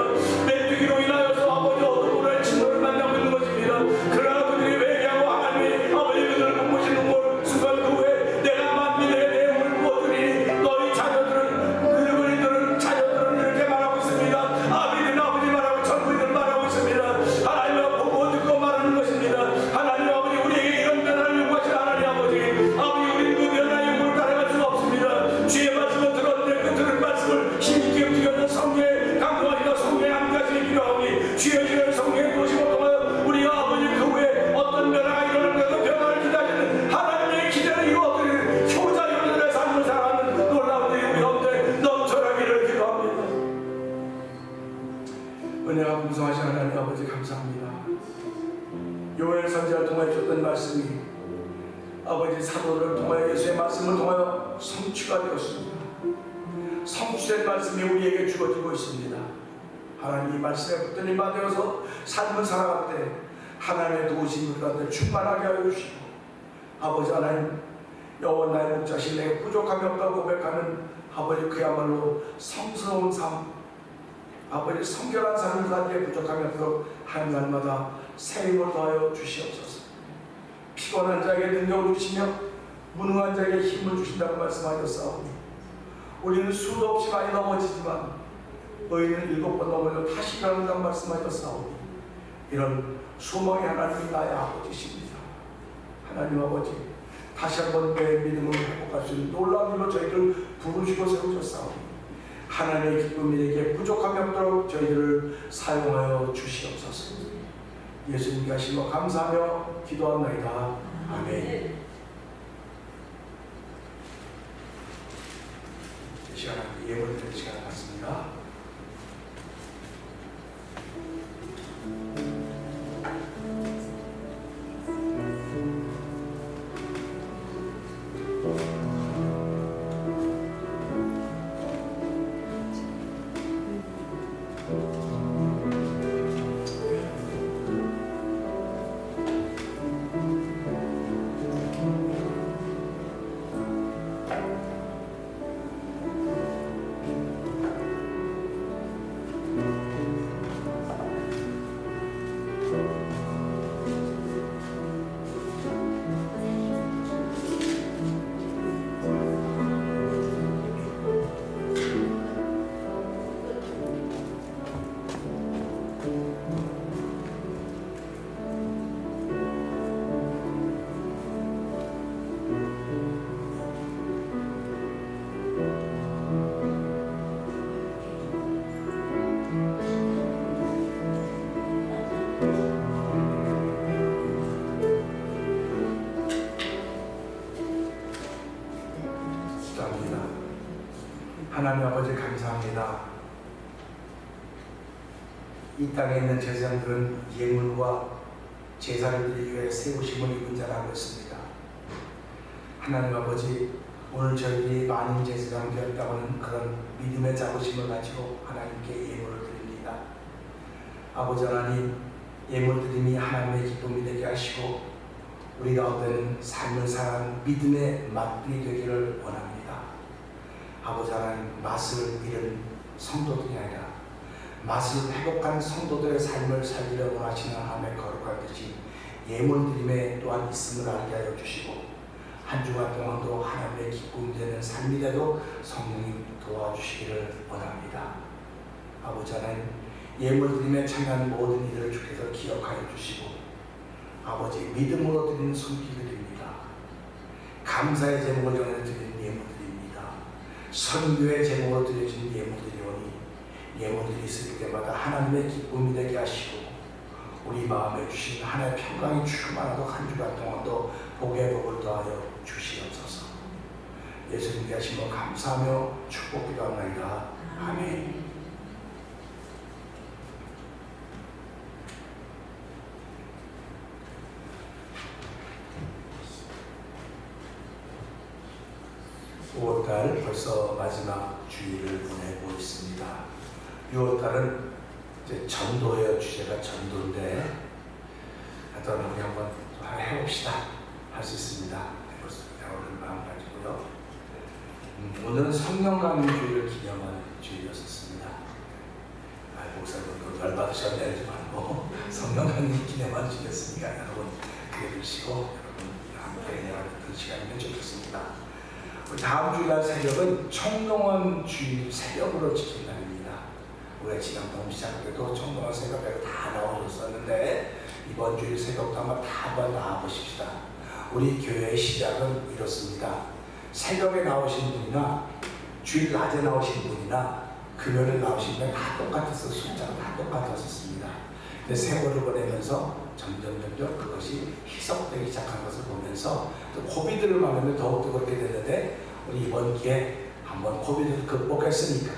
메뚜기로 인하여서 아버지 어둠으로의 진노를 만나고 있는 것입니다. 그러나 그들이 회개하고 하나님이 아버지 그들을 공부시는 순간 그 후에 내가 만민의 내용을 부어주니 너희 자녀들은 그들은 자녀들은 이렇게 말하고 있습니다. 아비는 아버지 말하고 전부인을 말하고 있습니다. 하나님의 보고 듣고 말하는 것입니다. 하나님 아버지 우리에게 이런 변화를 요구하신 하나님 아버지 우리 그 변화의 요구를 따라갈 수가 없습니다. 주의 말씀을 들었는데 그 들은 말씀을 힘있게 움직여서 성령의 강구하시고 성령의 함께하시기 필요하오니 주여 주여 성령의 도심을 통하여 우리가 아버지 그 후에 어떤 변화가 일어날까 그 변화를 기다리는 하나님의 기대를 이루어드리는 효자녀들의 삶을 살아가는 놀라운 일이 우리 가운데 넘쳐나기를 기도합니다. 은혜가 풍성하신 하나님 아버지 감사합니다. 요엘 선지자를 통하여 주셨던 말씀이 아버지 사도를 통하여 예수의 말씀을 통하여 성취가 되었습니다. 성취된 말씀이 우리에게 주어지고 있습니다. 하나님 이 말씀에 붙들림 받아서 삶을 살아갈 때 하나님의 도우심을 가운데 충만하게 하여 주시고 아버지 하나님 여호와 나의 목자신 내게 부족함이 없다고 고백하는 아버지 그야말로 성스러운 삶, 아버지 성결한 삶을 살기에 부족함이 없도록 한 날마다 새 힘을 더하여 주시옵소서. 피곤한 자에게 능력을 주시며 무능한 자에게 힘을 주신다고 말씀하셨사오니 우리는 수도 없이 많이 넘어지지만 너희는 7번 넘어져 다시 일어난다고 말씀하셨사오니 이런 소망의 하나님이 나의 아버지십니다. 하나님 아버지 다시 한번 내 믿음을 회복할 수 있는 놀라운 일로 저희를 부르시고 세우셨사오니 하나님의 기쁨에게 부족함이 없도록 저희를 사용하여 주시옵소서. 예수님께 하시고 감사하며 기도합나이다. 아멘. 이 시간에 예물 드릴 시간을 갖습니다. 하나님 아버지 감사합니다. 이 땅에 있는 제사장들은 예물과 제사를 드리기 위해 세우심을 입은 자라고 했습니다. 하나님 아버지 오늘 저희들이 많은 제사장 되었다고는 그런 믿음의 자부심을 가지고 하나님께 예물을 드립니다. 아버지 하나님 예물 드림이 하나님의 기쁨이 되게 하시고 우리 가운데는 삶을 살아가는 믿음의 맛들이 되기를 원합니다. 아버지 하나님 맛을 잃은 성도들이 아니라 맛을 회복한 성도들의 삶을 살기를 원하시는 하나님의 거룩한 뜻이 예물드림에 또한 있음을 알게 하여 주시고 한 주간 동안도 하나님의 기쁨 되는 삶이 되도 성령님 도와주시기를 원합니다. 아버지 하나님 예물드림에 참여하는 모든 이들을 주께서 기억하여 주시고 아버지 믿음으로 드리는 손길을 드립니다. 감사의 제목을 전해 드리는 예물드림 선교의 제목으로 드려진 예물들이 오니 예물들이 있을 때마다 하나님의 기쁨이 되게 하시고 우리 마음에 주신 하나님의 평강이 충만하도록 한 주간 동안도 복의 복을 더하여 주시옵소서. 예수님께 하신 것 감사하며 축복 기도합니다. 아멘. (5월달) 벌써 마지막 주일을 보내고 있습니다. 6월달은 이제 전도예요. 주제가 전도인데 하여튼 우리 한번 해봅시다. 할 수 있습니다. 해보겠습니다. 오늘 마음 가지고요. 오늘은 성령 강림 주일을 기념하는 주일이었습니다. 목사님도 열받으셨네 말고 성령 강림 기념하는 주일이었으니까 여러분 기대 주시고 여러분 함께 나누는 시간이면 좋겠습니다. 다음 주일날 새벽은 청동원 주일 새벽으로 지킨 날입니다. 우리가 지난 봄 시작 때도 청동원 새벽에 다 나오셨었는데 이번 주일 새벽도 한번 나와보십시다. 우리 교회의 시작은 이렇습니다. 새벽에 나오신 분이나 주일 낮에 나오신 분이나 금요일에 나오신 분이 다 똑같았어. 숫자가 다 똑같았었습니다. 근데 세월을 보내면서 점점 그것이 희석되기 시작한 것을 보면서 또 코비드를 만나면 더욱더 그렇게 되는데 우리 이번 기회에 한번 코비드를 극복했으니까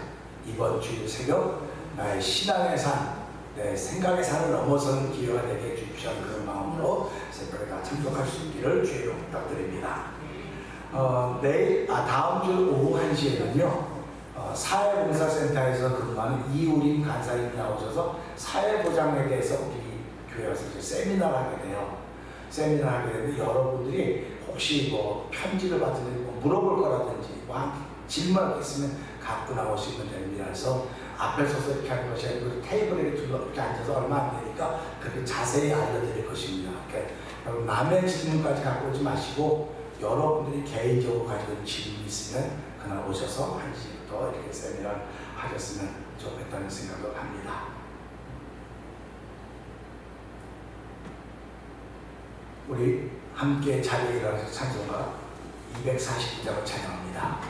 이번 주일 새벽 나의 신앙의 산, 내 생각의 산을 넘어서는 기회가 되게 해주시는 그런 마음으로 새벽에 다 참석할 수 있기를 주의로 부탁드립니다. 다음 주 오후 1시에는요 사회봉사센터에서 근무하는 이우림 간사님이 나오셔서 사회보장에 대해서 우리 교회에서 이제 세미나를 하게 돼요. 세미나를 하게 되는데 여러분들이 혹시 뭐 편지를 받으면 뭐 물어볼 거라든지 뭐 질문할 게 있으면 갖고 나오시면 됩니다. 그래서 앞에 서서 이렇게 하는 것이 아니고 테이블에 이렇게 앉아서 얼마 안 되니까 그렇게 자세히 알려드릴 것입니다. 여러분 남의 질문까지 갖고 오지 마시고 여러분들이 개인적으로 가지고 있는 질문이 있으면 그날 오셔서 1시부터 이렇게 세미나를 하셨으면 좋겠다는 생각을 합니다. 우리 함께 자리에 일어나서 찬송가 249장을 찬양합니다.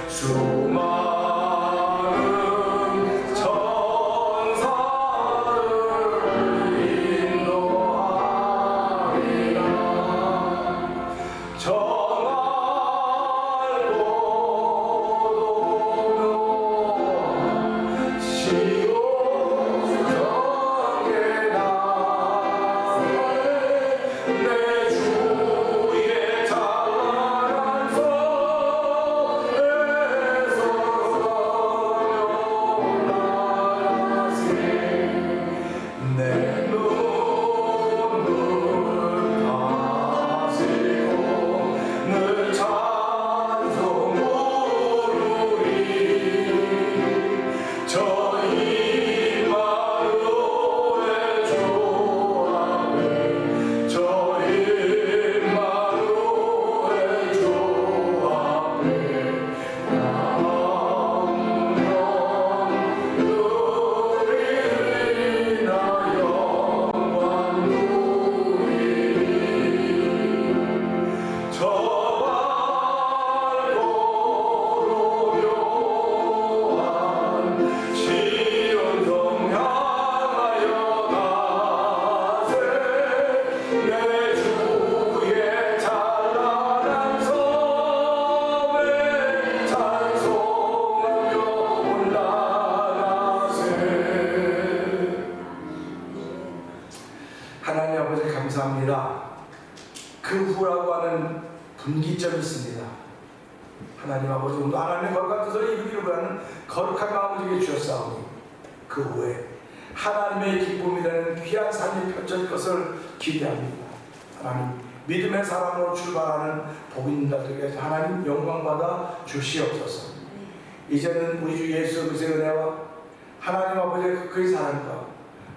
수많은 분기점이 있습니다. 하나님 아버지, 오늘 하나님의 거룩한 뜻을 이루기를 원하는 거룩한 마음을 주게 주셨사오니 그 후에 하나님의 기쁨이라는 귀한 삶이 펼쳐질 것을 기대합니다. 하나님, 믿음의 사람으로 출발하는 복인 자들에게 하나님 영광받아 주시옵소서. 이제는 우리 주 예수 그리스도의 은혜와 하나님 아버지의 그의 사랑과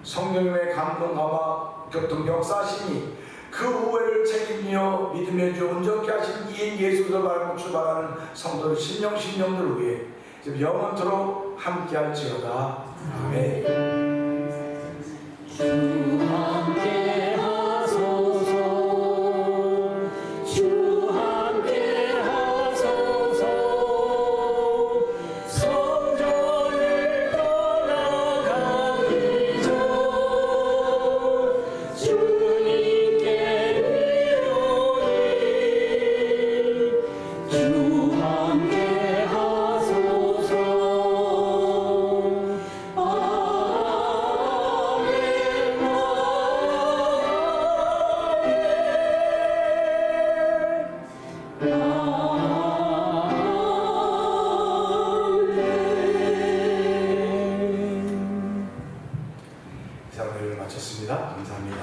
성령님의 감동감화 교통 역사하시니 그 후회를 책임져 믿음의 주 온전케 하신 이인 예수를 바라고 출발하는 성도들 신령들을 위해 지금 영원토록 함께할지어다. 아멘. 주 함께 하소서, 주 함께 하소서. 성전을 떠나가기 전 주님께 비로니 주 함께 하소서. 이 사람을 마쳤습니다. 감사합니다.